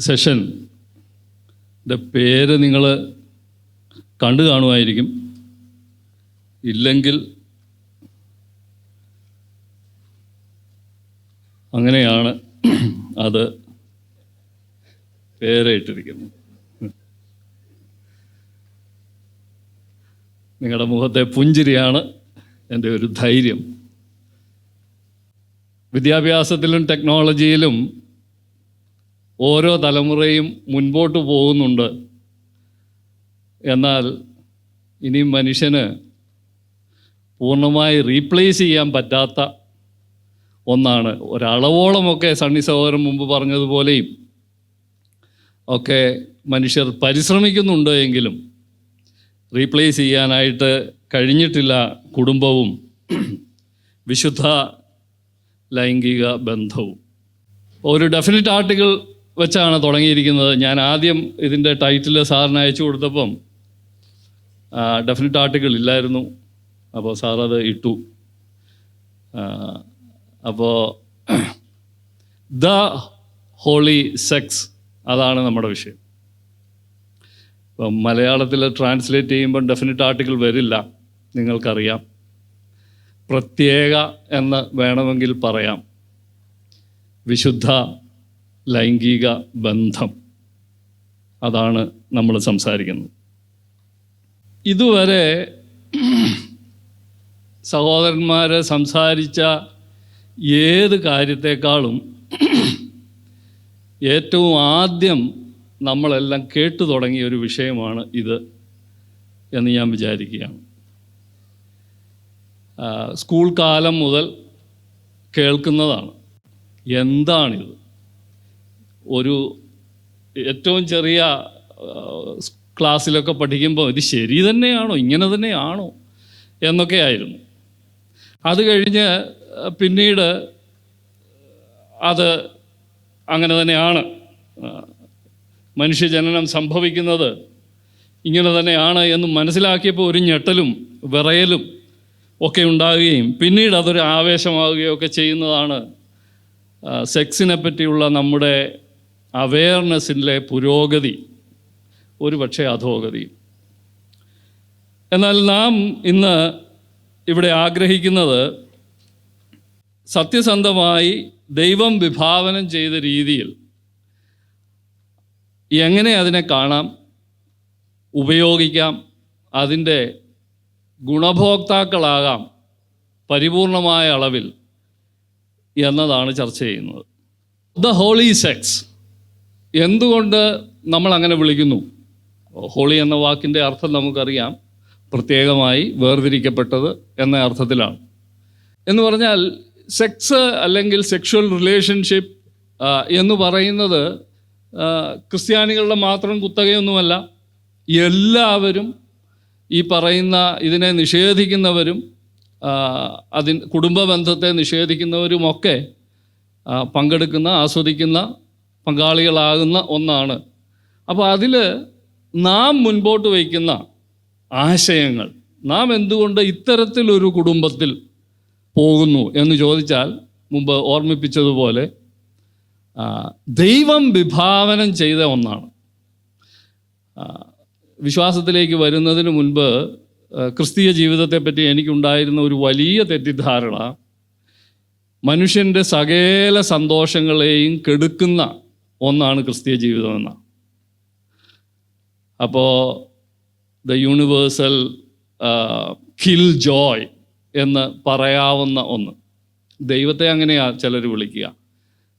സെഷൻ്റെ പേര് നിങ്ങൾ കണ്ടു കാണുമായിരിക്കും. ഇല്ലെങ്കിൽ അങ്ങനെയാണ് അത് പേരിട്ടിരിക്കുന്നത്. നിങ്ങളുടെ മുഖത്തെ പുഞ്ചിരിയാണ് എൻ്റെ ഒരു ധൈര്യം. വിദ്യാഭ്യാസത്തിലും ടെക്നോളജിയിലും ഓരോ തലമുറയും മുൻപോട്ട് പോകുന്നുണ്ട്. എന്നാൽ ഇനി മനുഷ്യന് പൂർണ്ണമായി റീപ്ലേസ് ചെയ്യാൻ പറ്റാത്ത ഒന്നാണ്. ഒരളവോളമൊക്കെ സണ്ണി സഹോദരൻ മുമ്പ് പറഞ്ഞതുപോലെയും ഒക്കെ മനുഷ്യർ പരിശ്രമിക്കുന്നുണ്ട് എങ്കിലും റീപ്ലേസ് ചെയ്യാനായിട്ട് കഴിഞ്ഞിട്ടില്ല കുടുംബവും വിശുദ്ധ ലൈംഗിക ബന്ധവും. ഒരു ഡെഫിനിറ്റ് ആർട്ടിക്കിൾ വെച്ചാണ് തുടങ്ങിയിരിക്കുന്നത്. ഞാൻ ആദ്യം ഇതിൻ്റെ ടൈറ്റിൽ സാറിന് അയച്ചു കൊടുത്തപ്പം ഡെഫിനിറ്റ് ആർട്ടിക്കിൾ ഇല്ലായിരുന്നു. അപ്പോൾ സാറത് ഇട്ടു. അപ്പോൾ ദ ഹോളി സെക്സ്, അതാണ് നമ്മുടെ വിഷയം. ഇപ്പം മലയാളത്തിൽ ട്രാൻസ്ലേറ്റ് ചെയ്യുമ്പം ഡെഫിനിറ്റ് ആർട്ടിക്കിൾ വരില്ല, നിങ്ങൾക്കറിയാം. പ്രത്യേക എന്ന് വേണമെങ്കിൽ പറയാം. വിശുദ്ധ ലൈംഗിക ബന്ധം, അതാണ് നമ്മൾ സംസാരിക്കുന്നത്. ഇതുവരെ സഹോദരന്മാർ സംസാരിച്ച ഏത് കാര്യത്തെക്കാളും ഏറ്റവും ആദ്യം നമ്മളെല്ലാം കേട്ടു തുടങ്ങിയ ഒരു വിഷയമാണ് ഇത് എന്ന് ഞാൻ വിചാരിക്കുകയാണ്. സ്കൂൾ കാലം മുതൽ കേൾക്കുന്നതാണ്. എന്താണിത്? ഒരു ഏറ്റവും ചെറിയ ക്ലാസ്സിലൊക്കെ പഠിക്കുമ്പോൾ ഇത് ശരി തന്നെയാണോ, ഇങ്ങനെ തന്നെയാണോ എന്നൊക്കെ ആയിരുന്നു. അത് കഴിഞ്ഞ് പിന്നീട് അത് അങ്ങനെ തന്നെയാണ്, മനുഷ്യജനനം സംഭവിക്കുന്നത് ഇങ്ങനെ തന്നെയാണ് എന്ന് മനസ്സിലാക്കിയപ്പോൾ ഒരു ഞെട്ടലും വിറയലും ഒക്കെ ഉണ്ടാകുകയും പിന്നീട് അതൊരു ആവേശമാവുകയും ഒക്കെ ചെയ്യുന്നതാണ് സെക്സിനെ പറ്റിയുള്ള നമ്മുടെ അവെയർനെസ്സിലെ പുരോഗതി, ഒരു പക്ഷേ അധോഗതി. എന്നാൽ നാം ഇന്ന് ഇവിടെ ആഗ്രഹിക്കുന്നത് സത്യസന്ധമായി ദൈവം വിഭാവനം ചെയ്ത രീതിയിൽ എങ്ങനെ അതിനെ കാണാം, ഉപയോഗിക്കാം, അതിൻ്റെ ഗുണഭോക്താക്കളാകാം പരിപൂർണമായ അളവിൽ എന്നതാണ് ചർച്ച ചെയ്യുന്നത്. ദ ഹോളി സെക്സ് എന്തുകൊണ്ട് നമ്മൾ അങ്ങനെ വിളിക്കുന്നു? ഹോളി എന്ന വാക്കിൻ്റെ അർത്ഥം നമുക്കറിയാം, പ്രത്യേകമായി വേർതിരിക്കപ്പെട്ടത് എന്ന അർത്ഥത്തിലാണ്. എന്ന് പറഞ്ഞാൽ സെക്സ് അല്ലെങ്കിൽ സെക്ഷുവൽ റിലേഷൻഷിപ്പ് എന്ന് പറയുന്നത് ക്രിസ്ത്യാനികളുടെ മാത്രം കുത്തകയൊന്നുമല്ല. എല്ലാവരും ഈ പറയുന്ന ഇതിനെ നിഷേധിക്കുന്നവരും കുടുംബ ബന്ധത്തെ നിഷേധിക്കുന്നവരുമൊക്കെ പങ്കെടുക്കുന്ന, ആസ്വദിക്കുന്ന, പങ്കാളികളാകുന്ന ഒന്നാണ്. അപ്പോൾ അതിൽ നാം മുൻപോട്ട് വയ്ക്കുന്ന ആശയങ്ങൾ, നാം എന്തുകൊണ്ട് ഇത്തരത്തിലൊരു കുടുംബത്തിൽ പോകുന്നു എന്ന് ചോദിച്ചാൽ, മുമ്പ് ഓർമ്മിപ്പിച്ചതുപോലെ ദൈവം വിഭാവനം ചെയ്ത ഒന്നാണ്. വിശ്വാസത്തിലേക്ക് വരുന്നതിന് മുൻപ് ക്രിസ്തീയ ജീവിതത്തെപ്പറ്റി എനിക്കുണ്ടായിരുന്ന ഒരു വലിയ തെറ്റിദ്ധാരണ മനുഷ്യൻ്റെ സകല സന്തോഷങ്ങളെയും കെടുക്കുന്ന ഒന്നാണ് ക്രിസ്തീയ ജീവിതമെന്ന. അപ്പോൾ ദ യൂണിവേഴ്സൽ കിൽ ജോയ് എന്ന് പറയാവുന്ന ഒന്ന്, ദൈവത്തെ അങ്ങനെയാണ് ചിലർ വിളിക്കുക.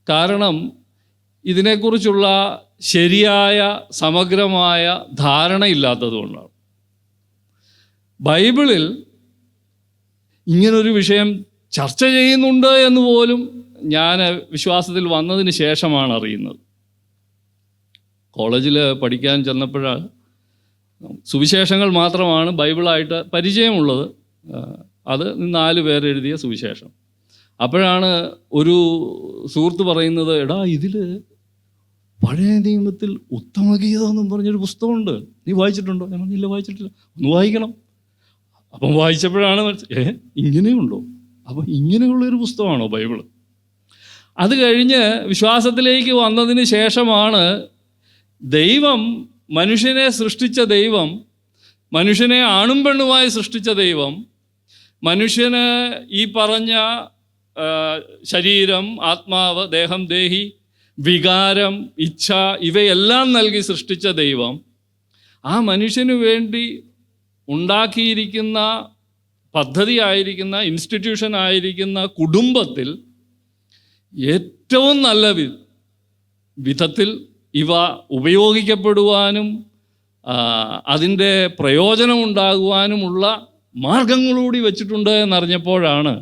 കാരണം ഇതിനെക്കുറിച്ചുള്ള ശരിയായ സമഗ്രമായ ധാരണയില്ലാത്തത് കൊണ്ടാണ്. ബൈബിളിൽ ഇങ്ങനൊരു വിഷയം ചർച്ച ചെയ്യുന്നുണ്ട് എന്ന് പോലും ഞാൻ വിശ്വാസത്തിൽ വന്നതിന് ശേഷമാണ് അറിയുന്നത്. കോളേജിൽ പഠിക്കാൻ ചെന്നപ്പോഴാണ് സുവിശേഷങ്ങൾ മാത്രമാണ് ബൈബിളായിട്ട് പരിചയമുള്ളത്. അത് 4 പേർ എഴുതിയ സുവിശേഷം. അപ്പോഴാണ് ഒരു സുഹൃത്ത് പറയുന്നത്, എടാ ഇതിൽ പഴയ നിയമത്തിൽ ഉത്തമഗീതം എന്നും പറഞ്ഞൊരു പുസ്തകമുണ്ട്, നീ വായിച്ചിട്ടുണ്ടോ? ഞാൻ പറഞ്ഞില്ല, വായിച്ചിട്ടില്ല, ഒന്ന് വായിക്കണം. അപ്പം വായിച്ചപ്പോഴാണ് ഇങ്ങനെയുണ്ടോ? അപ്പം ഇങ്ങനെയുള്ളൊരു പുസ്തകമാണോ ബൈബിള്? അത് കഴിഞ്ഞ് വിശ്വാസത്തിലേക്ക് വന്നതിന് ശേഷമാണ് ദൈവം മനുഷ്യനെ സൃഷ്ടിച്ച ദൈവം, മനുഷ്യനെ ആണും പെണ്ണുമായി സൃഷ്ടിച്ച ദൈവം, മനുഷ്യന് ഈ പറഞ്ഞ ശരീരം, ആത്മാവ്, ദേഹം, ദേഹി, വികാരം, ഇച്ഛ ഇവയെല്ലാം നൽകി സൃഷ്ടിച്ച ദൈവം ആ മനുഷ്യന് വേണ്ടി ഉണ്ടാക്കിയിരിക്കുന്ന പദ്ധതിയായിരിക്കുന്ന, ഇൻസ്റ്റിറ്റ്യൂഷൻ ആയിരിക്കുന്ന കുടുംബത്തിൽ ഏറ്റവും നല്ല വിധത്തിൽ ഇവ ഉപയോഗിക്കപ്പെടുവാനും അതിൻ്റെ പ്രയോജനമുണ്ടാകുവാനുമുള്ള മാർഗങ്ങളൂടി വെച്ചിട്ടുണ്ട് എന്നറിഞ്ഞപ്പോഴാണ്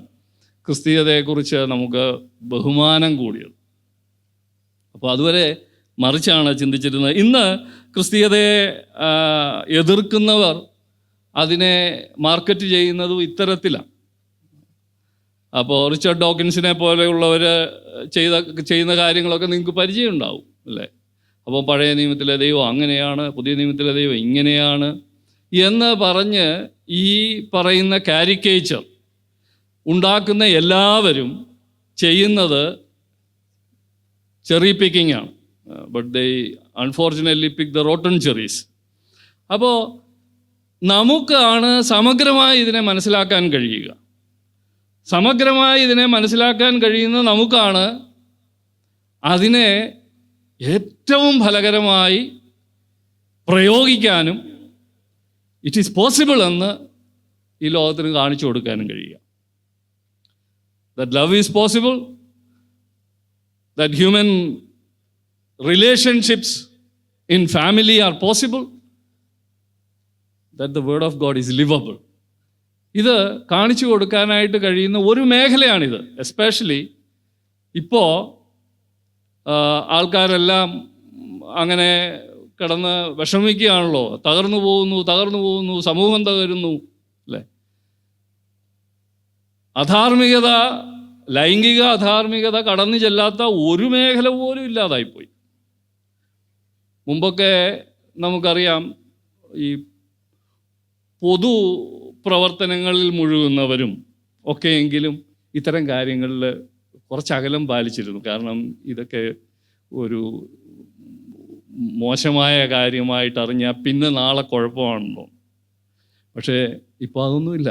ക്രിസ്തീയതയെക്കുറിച്ച് നമുക്ക് ബഹുമാനം കൂടിയത്. അപ്പോൾ അതുവരെ മറിച്ചാണ് ചിന്തിച്ചിരുന്നത്. ഇന്ന് ക്രിസ്തീയതയെ എതിർക്കുന്നവർ അതിനെ മാർക്കറ്റ് ചെയ്യുന്നതും ഇത്തരത്തിലാണ്. അപ്പോൾ റിച്ചാർഡ് ഡോക്കിൻസിനെ പോലെയുള്ളവർ ചെയ്യുന്ന കാര്യങ്ങളൊക്കെ നിങ്ങൾക്ക് പരിചയം ഉണ്ടാവും അല്ലേ? അപ്പോൾ പഴയ നിയമത്തിലെ ദൈവം അങ്ങനെയാണ്, പുതിയ നിയമത്തിലെ ദൈവം ഇങ്ങനെയാണ് എന്ന് പറഞ്ഞ് ഈ പറയുന്ന കാരിക്കേച്ചർ ഉണ്ടാക്കുന്ന എല്ലാവരും ചെയ്യുന്നത് ചെറി പിക്കിംഗ് ആണ്. But they unfortunately pick the rotten cherries. അപ്പോൾ നമുക്കാണ് സമഗ്രമായി ഇതിനെ മനസ്സിലാക്കാൻ കഴിയുക. സമഗ്രമായി ഇതിനെ മനസ്സിലാക്കാൻ കഴിയുന്ന നമുക്കാണ് അതിനെ ഏറ്റവും ഫലകരമായി പ്രയോഗിക്കാനും ഇറ്റ് ഈസ് പോസിബിൾ എന്ന് ഈ ലോകത്തിന് കാണിച്ചു കൊടുക്കാനും കഴിയുക. That love is possible, that human relationships in family are possible, that the word of God is livable. ഇത് കാണിച്ചു കൊടുക്കാനായിട്ട് കഴിയുന്ന ഒരു മേഖലയാണിത്. എസ്പെഷ്യലി ഇപ്പോൾ ആൾക്കാരെല്ലാം അങ്ങനെ കിടന്ന് വിഷമിക്കുകയാണല്ലോ. തകർന്നു പോകുന്നു, സമൂഹം തകരുന്നു അല്ലേ? അധാർമികത, ലൈംഗിക അധാർമികത കടന്നു ചെല്ലാത്ത ഒരു മേഖല പോലും ഇല്ലാതായിപ്പോയി. മുമ്പൊക്കെ നമുക്കറിയാം, ഈ പൊതു പ്രവർത്തനങ്ങളിൽ മുഴുകുന്നവരും ഒക്കെയെങ്കിലും ഇത്തരം കാര്യങ്ങളിൽ കുറച്ച് അകലം പാലിച്ചിരുന്നു. കാരണം ഇതൊക്കെ ഒരു മോശമായ കാര്യമായിട്ട് അറിഞ്ഞാൽ പിന്നെ നാളെ കുഴപ്പമാണല്ലോ. പക്ഷേ ഇപ്പോൾ അതൊന്നുമില്ല.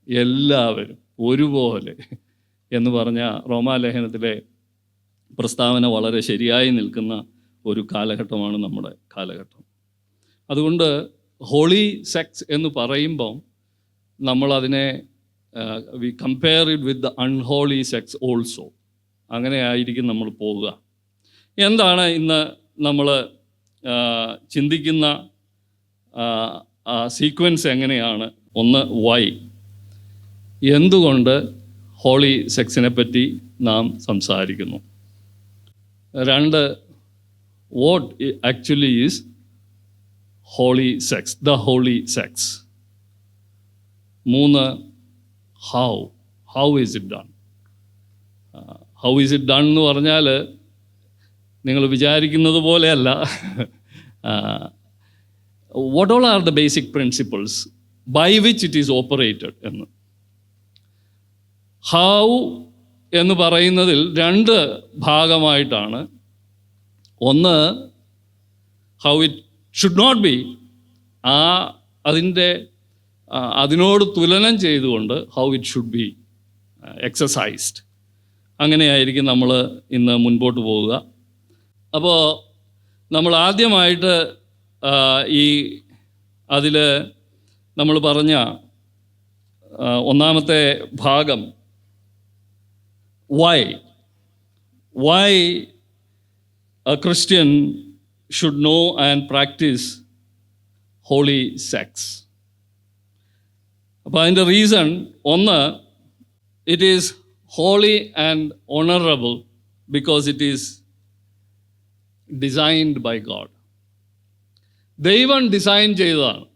എല്ലാവരും ഒരുപോലെ എന്ന് പറഞ്ഞ റോമാലേഖനത്തിലെ പ്രസ്താവന വളരെ ശരിയായി നിൽക്കുന്ന ഒരു കാലഘട്ടമാണ് നമ്മുടെ കാലഘട്ടം. അതുകൊണ്ട് ഹോളി സെക്സ് എന്ന് പറയുമ്പം നമ്മളതിനെ V compare it with the unholy sex also. അങ്ങനെ ആയിരിക്കും നമ്മൾ പോവുക. എന്താണ് ഇന്ന് നമ്മൾ ചിന്തിക്കുന്ന സീക്വൻസ് എങ്ങനെയാണ്? ഒന്ന്, വൈ, എന്തുകൊണ്ട് ഹോളി സെക്സിനെ പറ്റി നാം സംസാരിക്കുന്നു. രണ്ട്, what actually is holy sex, the holy sex. മൂന്ന്, how is it done. How is it done എന്ന് പറഞ്ഞാൽ നിങ്ങൾ വിചാരിക്കുന്നത് പോലെയല്ല. What all are the basic principles by which it is operated എന്ന്. ഹൗ എന്ന് പറയുന്നതിൽ രണ്ട് ഭാഗമായിട്ടാണ്. ഒന്ന്, how it should not be, അതിനോട് തുലനം ചെയ്തുകൊണ്ട് how it should be exercised. അങ്ങനെയായിരിക്കും നമ്മൾ ഇന്ന് മുൻപോട്ട് പോവുക. അപ്പോൾ നമ്മൾ ആദ്യമായിട്ട് അതിൽ നമ്മൾ പറഞ്ഞ ഒന്നാമത്തെ ഭാഗം, why a Christian should know and practice holy sex. അപ്പോൾ അതിൻ്റെ റീസൺ ഒന്ന്, it is holy and honorable because it is designed by God. ദൈവം ഡിസൈൻ ചെയ്തതാണ്.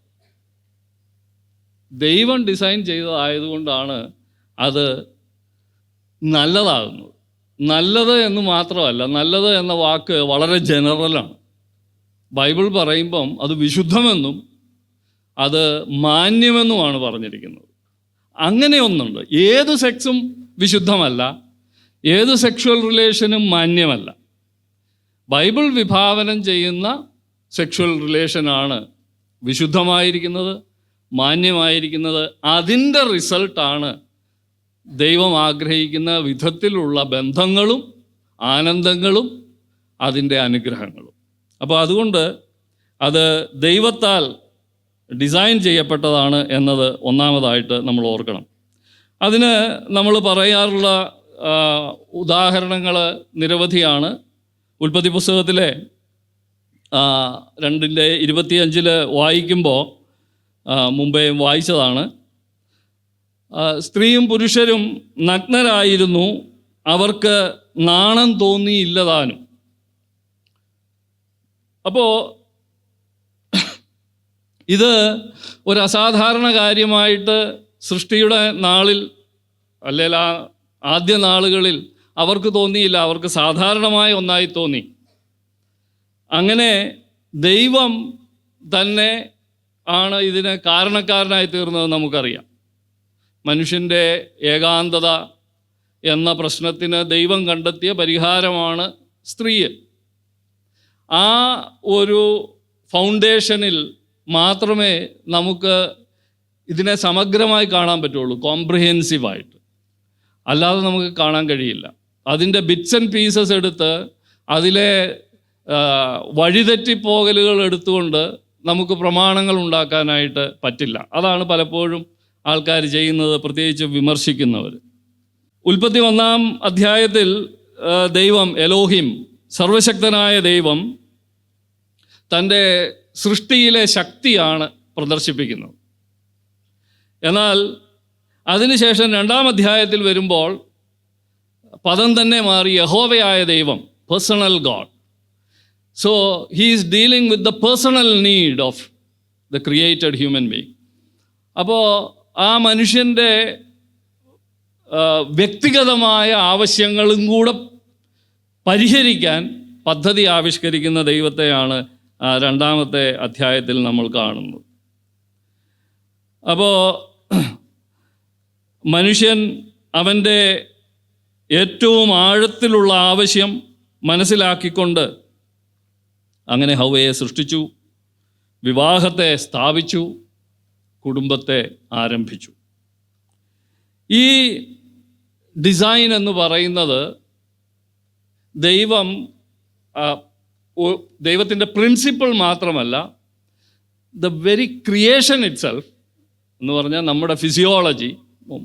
ദൈവം ഡിസൈൻ ചെയ്തതായതുകൊണ്ടാണ് അത് നല്ലതാകുന്നത്. നല്ലത് എന്ന് മാത്രമല്ല, നല്ലത് എന്ന വാക്ക് വളരെ ജനറലാണ്. ബൈബിൾ പറയുമ്പം അത് വിശുദ്ധമെന്നും അത് മാന്യമെന്നുമാണ് പറഞ്ഞിരിക്കുന്നത്. അങ്ങനെ ഒന്നുണ്ട്. ഏത് സെക്സും വിശുദ്ധമല്ല, ഏത് സെക്ഷുവൽ റിലേഷനും മാന്യമല്ല. ബൈബിൾ വിഭാവനം ചെയ്യുന്ന സെക്ഷുവൽ റിലേഷനാണ് വിശുദ്ധമായിരിക്കുന്നത്, മാന്യമായിരിക്കുന്നത്. അതിൻ്റെ റിസൾട്ടാണ് ദൈവം ആഗ്രഹിക്കുന്ന വിധത്തിലുള്ള ബന്ധങ്ങളും ആനന്ദങ്ങളും അതിൻ്റെ അനുഗ്രഹങ്ങളും. അപ്പോൾ അതുകൊണ്ട് അത് ദൈവത്താൽ ഡിസൈൻ ചെയ്യപ്പെട്ടതാണ് എന്നത് ഒന്നാമതായിട്ട് നമ്മൾ ഓർക്കണം. അതിന് നമ്മൾ പറയാറുള്ള ഉദാഹരണങ്ങൾ നിരവധിയാണ്. ഉൽപ്പത്തി പുസ്തകത്തിലെ 2:25 വായിക്കുമ്പോൾ, മുമ്പേ വായിച്ചതാണ്, സ്ത്രീയും പുരുഷരും നഗ്നരായിരുന്നു, അവർക്ക് നാണം തോന്നിയില്ലതാനും. അപ്പോൾ ഇത് ഒരു അസാധാരണ കാര്യമായിട്ട് സൃഷ്ടിയുടെ നാളിൽ, അല്ലെങ്കിൽ ആദ്യ നാളുകളിൽ അവർക്ക് തോന്നിയില്ല. അവർക്ക് സാധാരണമായ ഒന്നായി തോന്നി. അങ്ങനെ ദൈവം തന്നെ ആണ് ഇതിന് കാരണക്കാരനായി തീർന്നത് നമുക്കറിയാം. മനുഷ്യൻ്റെ ഏകാന്തത എന്ന പ്രശ്നത്തിന് ദൈവം കണ്ടെത്തിയ പരിഹാരമാണ് സ്ത്രീ. ആ ഒരു ഫൗണ്ടേഷനിൽ മാത്രമേ നമുക്ക് ഇതിനെ സമഗ്രമായി കാണാൻ പറ്റുള്ളൂ, കോംപ്രിഹെൻസീവായിട്ട്. അല്ലാതെ നമുക്ക് കാണാൻ കഴിയില്ല. അതിൻ്റെ ബിറ്റ്സ് ആൻഡ് പീസസ് എടുത്ത് അതിലെ വഴിതെറ്റിപ്പോകലുകൾ എടുത്തുകൊണ്ട് നമുക്ക് പ്രമാണങ്ങൾ ഉണ്ടാക്കാനായിട്ട് പറ്റില്ല. അതാണ് പലപ്പോഴും ആൾക്കാർ ചെയ്യുന്നത്, പ്രത്യേകിച്ച് വിമർശിക്കുന്നവർ. ഉൽപ്പത്തി 1-ാം അധ്യായത്തിൽ ദൈവം, എലോഹിം, സർവശക്തനായ ദൈവം തൻ്റെ സൃഷ്ടിയിലെ ശക്തിയാണ് പ്രദർശിപ്പിക്കുന്നത്. എന്നാൽ അതിനുശേഷം 2-ാം അധ്യായത്തിൽ വരുമ്പോൾ പദം തന്നെ മാറി, യഹോവയായ ദൈവം, personal God. So he is dealing with the personal need of the created human being. അപ്പോൾ ആ മനുഷ്യൻ്റെ വ്യക്തിഗതമായ ആവശ്യങ്ങളും കൂടെ പരിഹരിക്കാൻ പദ്ധതി ആവിഷ്കരിക്കുന്ന ദൈവത്തെയാണ് 2-ാമത്തെ അധ്യായത്തിൽ നമ്മൾ കാണുന്നത്. അപ്പോൾ മനുഷ്യൻ അവൻ്റെ ഏറ്റവും ആഴത്തിലുള്ള ആവശ്യം മനസ്സിലാക്കിക്കൊണ്ട് അങ്ങനെ ഹവ്വയെ സൃഷ്ടിച്ചു, വിവാഹത്തെ സ്ഥാപിച്ചു, കുടുംബത്തെ ആരംഭിച്ചു. ഈ ഡിസൈൻ എന്ന് പറയുന്നത് ദൈവത്തിൻ്റെ പ്രിൻസിപ്പിൾ മാത്രമല്ല, the very creation it self എന്ന് പറഞ്ഞാൽ നമ്മുടെ ഫിസിയോളജി,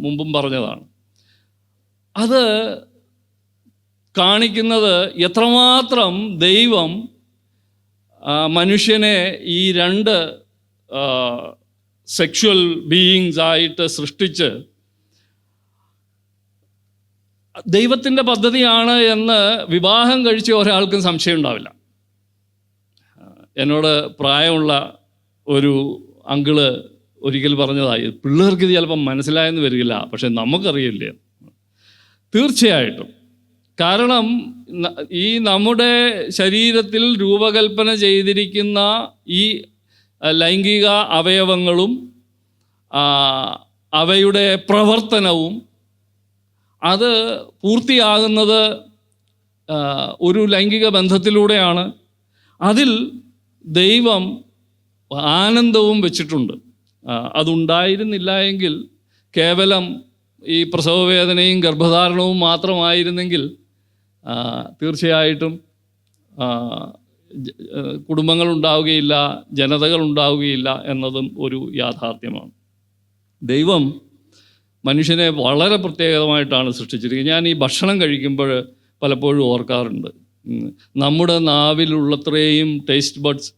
മുമ്പും പറഞ്ഞതാണ്. അത് കാണിക്കുന്നത് എത്രമാത്രം ദൈവം മനുഷ്യനെ ഈ 2 സെക്ഷുവൽ ബീയിങ്സ് ആയിട്ട് സൃഷ്ടിച്ച് ദൈവത്തിൻ്റെ പദ്ധതിയാണ് എന്ന് വിവാഹം കഴിച്ച ഒരാൾക്കും സംശയം ഉണ്ടാവില്ല. എന്നോട് പ്രായമുള്ള ഒരു അങ്കിള് ഒരിക്കൽ പറഞ്ഞതായി, പിള്ളേർക്ക് ഇത് ചിലപ്പം മനസ്സിലായെന്ന് വരില്ല, പക്ഷെ നമുക്കറിയില്ലേ. തീർച്ചയായിട്ടും. കാരണം ഈ നമ്മുടെ ശരീരത്തിൽ രൂപകൽപ്പന ചെയ്തിരിക്കുന്ന ഈ ലൈംഗിക അവയവങ്ങളും അവയുടെ പ്രവർത്തനവും അത് പൂർത്തിയാകുന്നത് ഒരു ലൈംഗിക ബന്ധത്തിലൂടെയാണ്. അതിൽ ദൈവം ആനന്ദവും വെച്ചിട്ടുണ്ട്. അതുണ്ടായിരുന്നില്ല എങ്കിൽ, കേവലം ഈ പ്രസവവേദനയും ഗർഭധാരണവും മാത്രമായിരുന്നെങ്കിൽ തീർച്ചയായിട്ടും കുടുംബങ്ങൾ ഉണ്ടാവുകയില്ല, ജനതകൾ ഉണ്ടാവുകയില്ല എന്നതും ഒരു യാഥാർത്ഥ്യമാണ്. ദൈവം മനുഷ്യനെ വളരെ പ്രത്യേകമായിട്ടാണ് സൃഷ്ടിച്ചിരിക്കുന്നത്. ഞാൻ ഈ ഭക്ഷണം കഴിക്കുമ്പോൾ പലപ്പോഴും ഓർക്കാറുണ്ട്, നമ്മുടെ നാവിലുള്ളത്രയും ടേസ്റ്റ് ബഡ്സ്,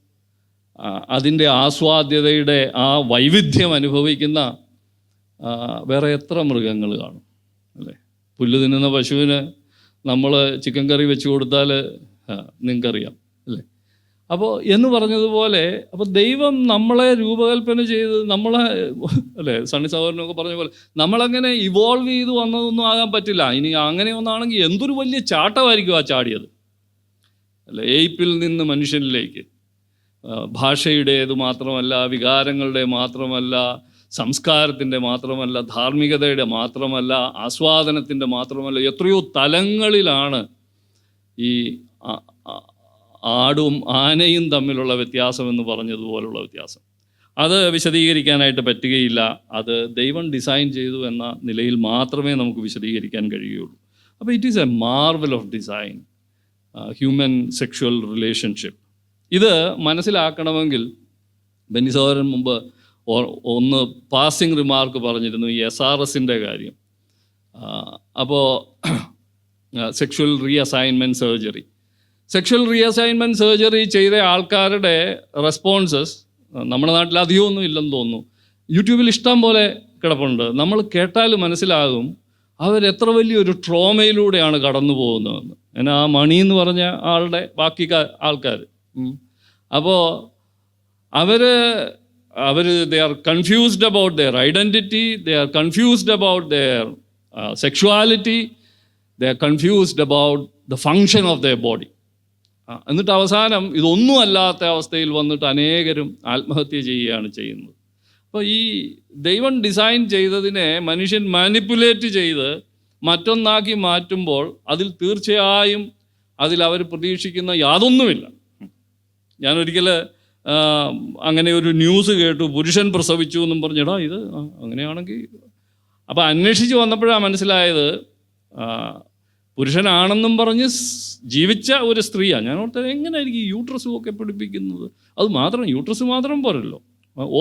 അതിൻ്റെ ആസ്വാദ്യതയുടെ ആ വൈവിധ്യം അനുഭവിക്കുന്ന വേറെ എത്ര മൃഗങ്ങൾ കാണും അല്ലേ? പുല്ല് തിന്നുന്ന പശുവിന് നമ്മൾ ചിക്കൻ കറി വെച്ച് കൊടുത്താൽ നിങ്ങൾക്കറിയാം അല്ലേ? അപ്പോൾ എന്ന് പറഞ്ഞതുപോലെ, അപ്പോൾ ദൈവം നമ്മളെ രൂപകൽപ്പന ചെയ്ത് നമ്മളെ, അല്ലേ, സണ്ണി സഹോദരനൊക്കെ പറഞ്ഞ പോലെ നമ്മളങ്ങനെ ഇവോൾവ് ചെയ്ത് വന്നതൊന്നും ആകാൻ പറ്റില്ല. ഇനി അങ്ങനെ ഒന്നാണെങ്കിൽ എന്തൊരു വലിയ ചാട്ടമായിരിക്കും ആ ചാടിയത് അല്ലേ? ഏയ്പിൽ നിന്ന് മനുഷ്യനിലേക്ക്. ഭാഷയുടേത് മാത്രമല്ല, വികാരങ്ങളുടെ മാത്രമല്ല, സംസ്കാരത്തിൻ്റെ മാത്രമല്ല, ധാർമ്മികതയുടെ മാത്രമല്ല, ആസ്വാദനത്തിൻ്റെ മാത്രമല്ല, എത്രയോ തലങ്ങളിലാണ് ഈ ആടും ആനയും തമ്മിലുള്ള വ്യത്യാസം എന്ന് പറഞ്ഞതുപോലുള്ള വ്യത്യാസം. അത് വിശദീകരിക്കാനായിട്ട് പറ്റുകയില്ല. അത് ദൈവം ഡിസൈൻ ചെയ്തു എന്ന നിലയിൽ മാത്രമേ നമുക്ക് വിശദീകരിക്കാൻ കഴിയുകയുള്ളൂ. അപ്പോൾ it is A Marvel of design, human sexual relationship. ഇത് മനസ്സിലാക്കണമെങ്കിൽ ബെന്നി സഹോദരൻ മുമ്പ് ഒന്ന് പാസിംഗ് റിമാർക്ക് പറഞ്ഞിരുന്നു, ഈ SRSൻ്റെ കാര്യം. അപ്പോൾ sexual reassignment surgery. Sexual reassignment surgery ചെയ്ത ആൾക്കാരുടെ റെസ്പോൺസസ് നമ്മുടെ നാട്ടിൽ അധികമൊന്നും ഇല്ലെന്ന് തോന്നുന്നു. യൂട്യൂബിൽ ഇഷ്ടം പോലെ കിടപ്പുണ്ട്. നമ്മൾ കേട്ടാൽ മനസ്സിലാകും അവരെത്ര വലിയൊരു ട്രോമയിലൂടെയാണ് കടന്നു പോകുന്നതെന്ന്. എന്നാൽ ആ മണി എന്ന് പറഞ്ഞ ആളുടെ ബാക്കി ആൾക്കാർ, അപ്പോൾ അവർ they are confused about their identity, they are confused about their sexuality, they are confused about the function of their body. എന്നിട്ട് അവസാനം ഇതൊന്നും അല്ലാത്ത അവസ്ഥയിൽ വന്നിട്ട് അനേകരും ആത്മഹത്യ ചെയ്യുകയാണ് ചെയ്യുന്നത്. അപ്പോൾ ഈ ദൈവം ഡിസൈൻ ചെയ്തതിനെ മനുഷ്യൻ മാനിപ്പുലേറ്റ് ചെയ്ത് മറ്റൊന്നാക്കി മാറ്റുമ്പോൾ അതിൽ തീർച്ചയായും അവർ പ്രതീക്ഷിക്കുന്ന യാതൊന്നുമില്ല. ഞാനൊരിക്കൽ അങ്ങനെ ഒരു ന്യൂസ് കേട്ടു, പുരുഷൻ പ്രസവിച്ചു എന്നും പറഞ്ഞിടാ ഇത് അങ്ങനെയാണെങ്കിൽ. അപ്പോൾ അന്വേഷിച്ച് വന്നപ്പോഴാണ് മനസ്സിലായത് പുരുഷനാണെന്നും പറഞ്ഞ് ജീവിച്ച ഒരു സ്ത്രീയാണ്. ഞാൻ ഓർത്തത് എങ്ങനെയായിരിക്കും ഈ യൂട്രസും ഒക്കെ പിടിപ്പിക്കുന്നത്? അത് മാത്രം യൂട്രസ് മാത്രം പോരല്ലോ,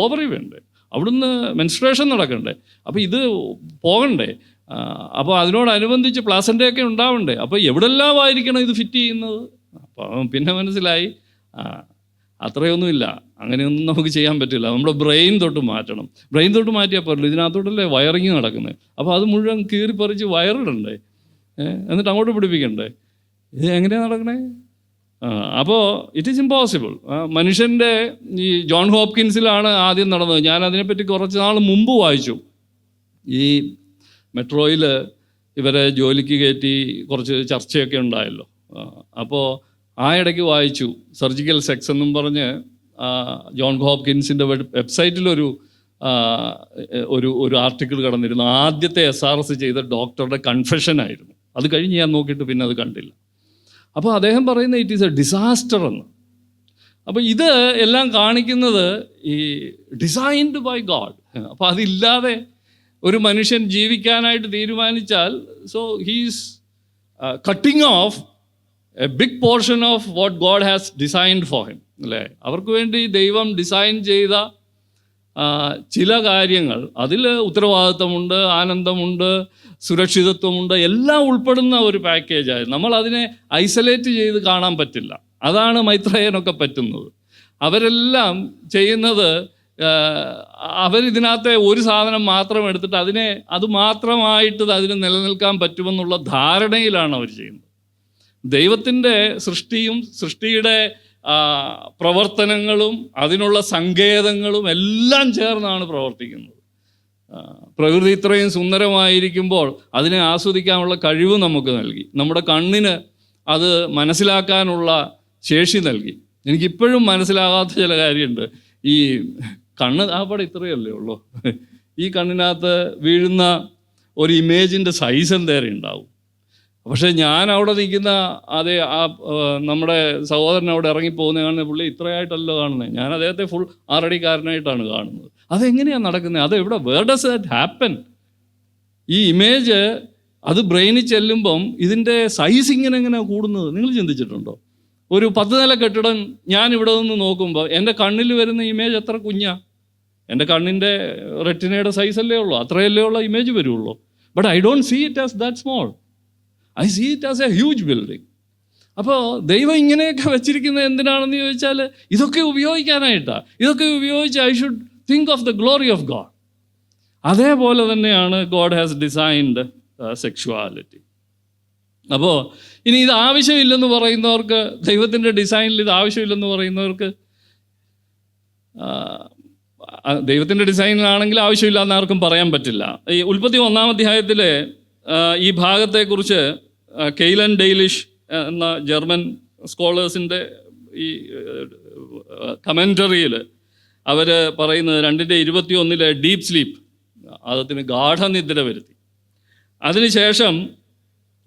ഓവറി വേണ്ടേ, അവിടുന്ന് മെൻസ്ട്രേഷൻ നടക്കണ്ടേ, അപ്പോൾ ഇത് പോകണ്ടേ, അപ്പോൾ അതിനോടനുബന്ധിച്ച് പ്ലാസൻ്റെയൊക്കെ ഉണ്ടാവണ്ടേ, അപ്പോൾ എവിടെല്ലാം ആയിരിക്കണം ഇത് ഫിറ്റ് ചെയ്യുന്നത്? അപ്പോൾ പിന്നെ മനസ്സിലായി അത്രയൊന്നുമില്ല, അങ്ങനെയൊന്നും നമുക്ക് ചെയ്യാൻ പറ്റില്ല. നമ്മുടെ ബ്രെയിൻ തൊട്ട് മാറ്റണം. ബ്രെയിൻ തൊട്ട് മാറ്റിയാൽ പോരല്ലോ, ഇതിനകത്തോട്ടല്ലേ വയറിങ് നടക്കുന്നത്. അപ്പോൾ അത് മുഴുവൻ കീറിപ്പറിച്ച് വയറിടണ്ടേ, എന്നിട്ട് അങ്ങോട്ട് പിടിപ്പിക്കണ്ടേ, ഇത് എങ്ങനെയാണ് നടക്കണേ? അപ്പോൾ ഇറ്റ് ഈസ് ഇമ്പോസിബിൾ. മനുഷ്യൻ്റെ ഈ ജോൺ ഹോപ്കിൻസിലാണ് ആദ്യം നടന്നത്. ഞാൻ അതിനെപ്പറ്റി കുറച്ച് നാൾ മുമ്പ് വായിച്ചു. ഈ മെട്രോയിൽ ഇവരെ ജോലിക്ക് കയറ്റി കുറച്ച് ചർച്ചയൊക്കെ ഉണ്ടായല്ലോ. അപ്പോൾ ആ ഇടയ്ക്ക് വായിച്ചു സർജിക്കൽ സെക്സ് എന്നും പറഞ്ഞ് ജോൺ ഹോപ്കിൻസിൻ്റെ വെബ്സൈറ്റിലൊരു ഒരു ആർട്ടിക്കിൾ കടന്നിരുന്നു. ആദ്യത്തെ SRS ചെയ്ത ഡോക്ടറുടെ കൺഫെഷനായിരുന്നു. അത് കഴിഞ്ഞ് ഞാൻ നോക്കിയിട്ട് പിന്നെ അത് കണ്ടില്ല. അപ്പോൾ അദ്ദേഹം പറയുന്നത് ഇറ്റ് ഈസ് എ ഡിസാസ്റ്റർ എന്ന്. അപ്പോൾ ഇത് എല്ലാം കാണിക്കുന്നത് ഈ ഡിസൈൻഡ് ബൈ ഗോഡ്. അപ്പോൾ അതില്ലാതെ ഒരു മനുഷ്യൻ ജീവിക്കാനായിട്ട് തീരുമാനിച്ചാൽ so he's cutting off a big portion of what God has designed for him, അല്ലേ? അവർക്ക് വേണ്ടി ദൈവം ഡിസൈൻ ചെയ്ത ചില കാര്യങ്ങൾ, അതിൽ ഉത്തരവാദിത്വമുണ്ട്, ആനന്ദമുണ്ട്, സുരക്ഷിതത്വമുണ്ട്, എല്ലാം ഉൾപ്പെടുന്ന ഒരു പാക്കേജായി. നമ്മൾ അതിനെ ഐസൊലേറ്റ് ചെയ്ത് കാണാൻ പറ്റില്ല. അതാണ് മൈത്രേയനൊക്കെ പറ്റുന്നത്. അവരെല്ലാം ചെയ്യുന്നത് അവരിതിനകത്തെ ഒരു സാധനം മാത്രം എടുത്തിട്ട് അത് മാത്രമായിട്ട് അതിന് നിലനിൽക്കാൻ പറ്റുമെന്നുള്ള ധാരണയിലാണ് അവർ ചെയ്യുന്നത്. ദൈവത്തിൻ്റെ സൃഷ്ടിയും സൃഷ്ടിയുടെ പ്രവർത്തനങ്ങളും അതിനുള്ള സങ്കേതങ്ങളും എല്ലാം ചേർന്നാണ് പ്രവർത്തിക്കുന്നത്. പ്രകൃതി ഇത്രയും സുന്ദരമായിരിക്കുമ്പോൾ അതിനെ ആസ്വദിക്കാനുള്ള കഴിവ് നമുക്ക് നൽകി. നമ്മുടെ കണ്ണിന് അത് മനസ്സിലാക്കാനുള്ള ശേഷി നൽകി. എനിക്കിപ്പോഴും മനസ്സിലാകാത്ത ചില കാര്യമുണ്ട്. ഈ കണ്ണ് ആപ്പാടെ ഇത്രയല്ലേ ഉള്ളൂ. ഈ കണ്ണിനകത്ത് വീഴുന്ന ഒരു ഇമേജിൻ്റെ സൈസ് എന്തേറെ ഉണ്ടാവും. പക്ഷേ ഞാൻ അവിടെ നിൽക്കുന്ന നമ്മുടെ സഹോദരൻ അവിടെ ഇറങ്ങിപ്പോകുന്ന കാണുന്ന പുള്ളി ഇത്രയായിട്ടല്ലോ കാണുന്നത്. ഞാൻ അദ്ദേഹത്തെ ഫുൾ 6 അടിക്കാരനായിട്ടാണ് കാണുന്നത്. അതെങ്ങനെയാണ് നടക്കുന്നത്? Where does that happen? ഈ ഇമേജ് അത് ബ്രെയിനിൽ ചെല്ലുമ്പം ഇതിൻ്റെ സൈസ് എങ്ങനെ കൂടുന്നത് നിങ്ങൾ ചിന്തിച്ചിട്ടുണ്ടോ? ഒരു 10 നില കെട്ടിടം ഞാൻ ഇവിടെ നിന്ന് നോക്കുമ്പോൾ എൻ്റെ കണ്ണിൽ വരുന്ന ഇമേജ് എത്ര കുഞ്ഞാ? എൻ്റെ കണ്ണിൻ്റെ റെറ്റിനയുടെ സൈസല്ലേ ഉള്ളൂ, അത്രയല്ലേ ഉള്ള ഇമേജ് വരുള്ളൂ. But I don't see it as that small, I see it as a huge building. അപ്പോൾ ദൈവം ഇങ്ങനെയൊക്കെ വെച്ചിരിക്കുന്നത് എന്തിനാണെന്ന് ചോദിച്ചാൽ ഇതൊക്കെ ഉപയോഗിക്കാനായിട്ടാണ്. ഇതൊക്കെ ഉപയോഗിച്ച് I should think of the glory of God. അതേപോലെ തന്നെയാണ് ഗോഡ് ഹാസ് ഡിസൈൻഡ് സെക്ഷുവാലിറ്റി. അപ്പോൾ ഇനി ഇത് ആവശ്യമില്ലെന്ന് പറയുന്നവർക്ക്, ദൈവത്തിൻ്റെ ഡിസൈനിൽ ഇത് ആവശ്യമില്ലെന്ന് പറയുന്നവർക്ക്, ദൈവത്തിൻ്റെ ഡിസൈനിലാണെങ്കിൽ ആവശ്യമില്ല എന്ന് ആർക്കും പറയാൻ പറ്റില്ല. ഈ ഉൽപ്പത്തി 1-ാം അധ്യായത്തിലെ ഈ ഭാഗത്തെക്കുറിച്ച് കെയ്ലൻ ഡെയ്ലിഷ് എന്ന ജർമ്മൻ സ്കോളേഴ്സിൻ്റെ ഈ കമൻറ്ററിയിൽ അവർ പറയുന്നത് 2:21 ഡീപ്പ് സ്ലീപ്പ്, അതിന് ഗാഠനിദ്ര വരുത്തി. അതിനുശേഷം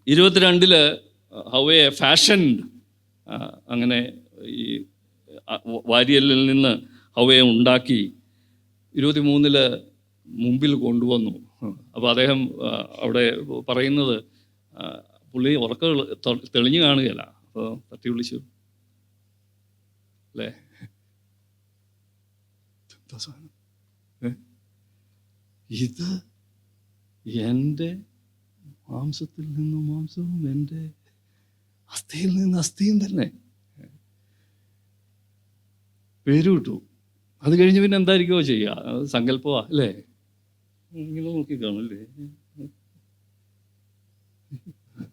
22 ഹൗ എ ഫാഷൻഡ്, അങ്ങനെ ഈ വാരിയലിൽ നിന്ന് ഹവ്വയെ ഉണ്ടാക്കി 23 മുമ്പിൽ കൊണ്ടുവന്നു. അപ്പോൾ അദ്ദേഹം അവിടെ പറയുന്നത് പുള്ളി ഉറക്കം തെളിഞ്ഞു കാണുകയല്ല. അപ്പോൾ തട്ടി വിളിച്ചു, അല്ലേ, ഇത് എൻ്റെ മാംസത്തിൽ നിന്നും മാംസവും എൻ്റെ അസ്ഥിയിൽ നിന്ന് അസ്ഥിയും തന്നെ. പേര് കിട്ടു. അത് കഴിഞ്ഞ് പിന്നെ എന്തായിരിക്കുമോ ചെയ്യുക? സങ്കല്പമാ, അല്ലേ? ഇങ്ങനെ നോക്കി കാണല്ലേ,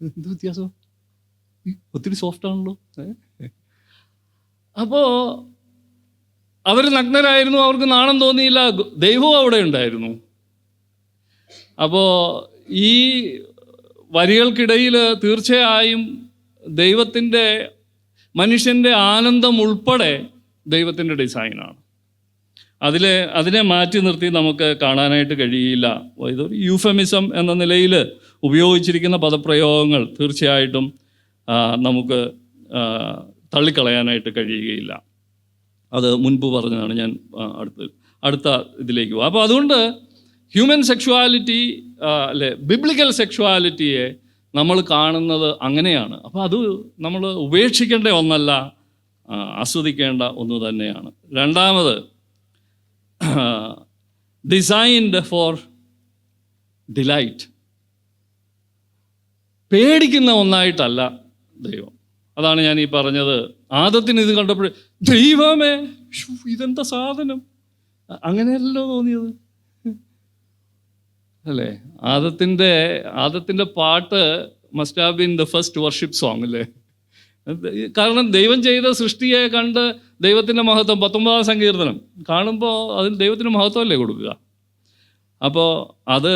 എന്ത് വ്യത്യാസം, ഒത്തിരി സോഫ്റ്റ് ആണല്ലോ. അപ്പോൾ അവർ നഗ്നരായിരുന്നു, അവർക്ക് നാണം തോന്നിയില്ല, ദൈവവും അവിടെ ഉണ്ടായിരുന്നു. അപ്പോൾ ഈ വരികൾക്കിടയിൽ തീർച്ചയായും ദൈവത്തിൻ്റെ, മനുഷ്യൻ്റെ ആനന്ദം ഉൾപ്പെടെ ദൈവത്തിൻ്റെ ഡിസൈനാണ്. അതിനെ മാറ്റി നിർത്തി നമുക്ക് കാണാനായിട്ട് കഴിയില്ല. ഇതൊരു യൂഫെമിസം എന്ന നിലയിൽ ഉപയോഗിച്ചിരിക്കുന്ന പദപ്രയോഗങ്ങൾ തീർച്ചയായിട്ടും നമുക്ക് തള്ളിക്കളയാനായിട്ട് കഴിയുകയില്ല. അത് മുൻപ് പറഞ്ഞതാണ്. ഞാൻ അടുത്ത ഇതിലേക്ക് പോകും. അപ്പോൾ അതുകൊണ്ട് ഹ്യൂമൻ സെക്ഷുവാലിറ്റി, അല്ലെ, ബിബ്ലിക്കൽ സെക്ഷുവാലിറ്റിയെ നമ്മൾ കാണുന്നത് അങ്ങനെയാണ്. അപ്പോൾ അത് നമ്മൾ ഉപേക്ഷിക്കേണ്ട ഒന്നല്ല, ആസ്വദിക്കേണ്ട ഒന്ന് തന്നെയാണ്. രണ്ടാമത്, ഡിസൈൻഡ് ഫോർ ഡിലൈറ്റ്. പേടിക്കുന്ന ഒന്നായിട്ടല്ല ദൈവം. അതാണ് ഞാൻ ഈ പറഞ്ഞത്. ആദത്തിന് ഇത് കണ്ടപ്പോൾ ദൈവമേ ഇതെന്താ സാധനം, അങ്ങനെയല്ലോ തോന്നിയത്, അല്ലേ? ആദത്തിൻ്റെ പാട്ട് must have been the first worship song, അല്ലേ? കാരണം ദൈവം ചെയ്ത സൃഷ്ടിയെ കണ്ട് ദൈവത്തിൻ്റെ മഹത്വം, 19-ാം സങ്കീർത്തനം കാണുമ്പോൾ അതിന് ദൈവത്തിന് മഹത്വമല്ലേ കൊടുക്കുക. അപ്പോൾ അത്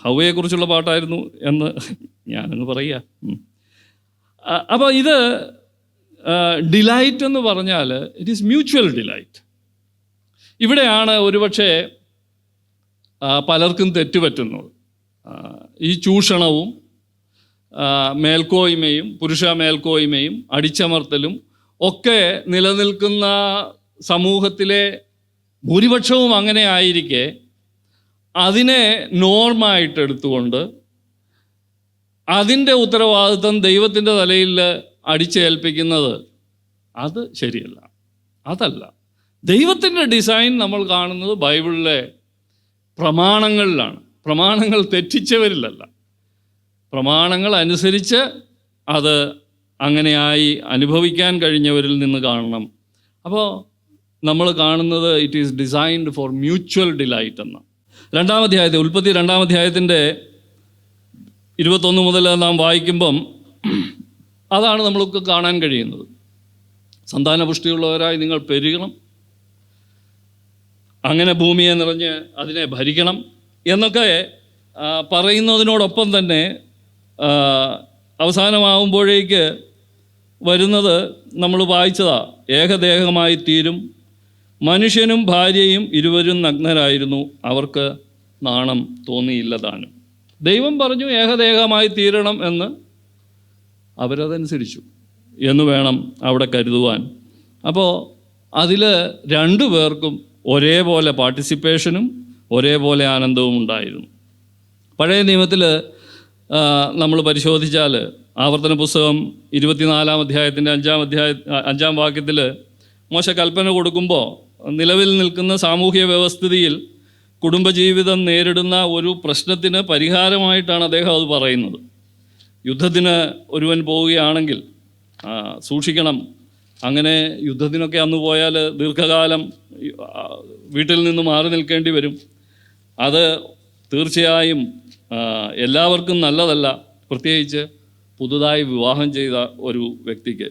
ഹവ്വയെക്കുറിച്ചുള്ള പാട്ടായിരുന്നു എന്ന് ഞാനങ്ങ് പറയുക. അപ്പോൾ ഇത് ഡിലൈറ്റ് എന്ന് പറഞ്ഞാൽ ഇറ്റ് ഈസ് മ്യൂച്വൽ ഡിലൈറ്റ്. ഇവിടെയാണ് ഒരുപക്ഷെ പലർക്കും തെറ്റുപറ്റുന്നത്. ഈ ചൂഷണവും മേൽക്കോയ്മയും, പുരുഷ മേൽക്കോയ്മയും അടിച്ചമർത്തലും ഒക്കെ നിലനിൽക്കുന്ന സമൂഹത്തിലെ ഭൂരിപക്ഷവും അങ്ങനെ ആയിരിക്കെ അതിനെ നോർമായിട്ട് എടുത്തുകൊണ്ട് അതിൻ്റെ ഉത്തരവാദിത്വം ദൈവത്തിൻ്റെ തലയിൽ അടിച്ചേൽപ്പിക്കുന്നത് അത് ശരിയല്ല. അതല്ല ദൈവത്തിൻ്റെ ഡിസൈൻ. നമ്മൾ കാണുന്നത് ബൈബിളിലെ പ്രമാണങ്ങളിലാണ്. പ്രമാണങ്ങൾ തെറ്റിച്ചവരിലല്ല, പ്രമാണങ്ങൾ അനുസരിച്ച് അത് അങ്ങനെയായി അനുഭവിക്കാൻ കഴിഞ്ഞവരിൽ നിന്ന് കാണണം. അപ്പോൾ നമ്മൾ കാണുന്നത് it is designed for mutual delight എന്ന. ഉൽപ്പത്തി 2-ാം അധ്യായത്തിൻ്റെ 21 മുതൽ നാം വായിക്കുമ്പം അതാണ് നമ്മൾക്ക് കാണാൻ കഴിയുന്നത്. സന്താനപുഷ്ടിയുള്ളവരായി നിങ്ങൾ പെരുകണം, അങ്ങനെ ഭൂമിയെ നിറഞ്ഞ് അതിനെ ഭരിക്കണം എന്നൊക്കെ പറയുന്നതിനോടൊപ്പം തന്നെ അവസാനമാകുമ്പോഴേക്ക് വരുന്നത് നമ്മൾ വായിച്ചതാ, ഏകദേഹമായി തീരും, മനുഷ്യനും ഭാര്യയും ഇരുവരും നഗ്നരായിരുന്നു, അവർക്ക് നാണം തോന്നിയില്ല താനും. ദൈവം പറഞ്ഞു ഏകദേഹമായി തീരണം എന്ന്, അവരതനുസരിച്ചു എന്ന് വേണം അവിടെ കരുതുവാൻ. അപ്പോൾ അതിൽ 2 പേർക്കും ഒരേപോലെ പാർട്ടിസിപ്പേഷനും ഒരേപോലെ ആനന്ദവും ഉണ്ടായിരുന്നു. പഴയ നിയമത്തിൽ നമ്മൾ പരിശോധിച്ചാൽ ആവർത്തന പുസ്തകം 24-ാം അധ്യായത്തിൻ്റെ 5-ാം വാക്യത്തിൽ മോശ കൽപ്പന കൊടുക്കുമ്പോൾ നിലവിൽ നിൽക്കുന്ന സാമൂഹ്യ വ്യവസ്ഥിതിയിൽ കുടുംബജീവിതം നേരിടുന്ന ഒരു പ്രശ്നത്തിന് പരിഹാരമായിട്ടാണ് അദ്ദേഹം അത് പറയുന്നത്. യുദ്ധത്തിന് ഒരുവൻ പോവുകയാണെങ്കിൽ സൂക്ഷിക്കണം, അങ്ങനെ യുദ്ധത്തിനൊക്കെ അന്ന് പോയാൽ ദീർഘകാലം വീട്ടിൽ നിന്ന് മാറി നിൽക്കേണ്ടി വരും. അത് തീർച്ചയായും എല്ലാവർക്കും നല്ലതല്ല, പ്രത്യേകിച്ച് പുതുതായി വിവാഹം ചെയ്ത ഒരു വ്യക്തിക്ക്.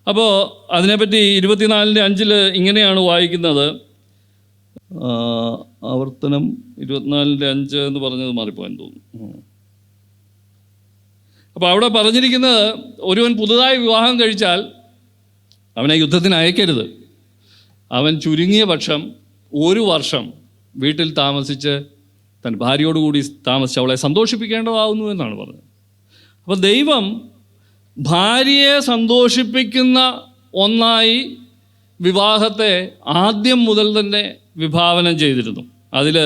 അപ്പോൾ അതിനെപ്പറ്റി 24-5 ഇങ്ങനെയാണ് വായിക്കുന്നത്. ആവർത്തനം 24-5 എന്ന് പറഞ്ഞത് മാറിപ്പോയെന്ന് തോന്നുന്നു. അപ്പോൾ അവിടെ പറഞ്ഞിരിക്കുന്നത്, ഒരുവൻ പുതുതായി വിവാഹം കഴിച്ചാൽ അവനെ യുദ്ധത്തിന് അയക്കരുത്. അവൻ ചുരുങ്ങിയ പക്ഷം 1 വർഷം വീട്ടിൽ താമസിച്ച് തൻ്റെ ഭാര്യയോടുകൂടി താമസിച്ച് അവളെ സന്തോഷിപ്പിക്കേണ്ടതാവുന്നു എന്നാണ് പറഞ്ഞത്. അപ്പോൾ ദൈവം ഭാര്യയെ സന്തോഷിപ്പിക്കുന്ന ഒന്നായി വിവാഹത്തെ ആദ്യം മുതൽ തന്നെ വിഭാവനം ചെയ്തിരുന്നു. അതിൽ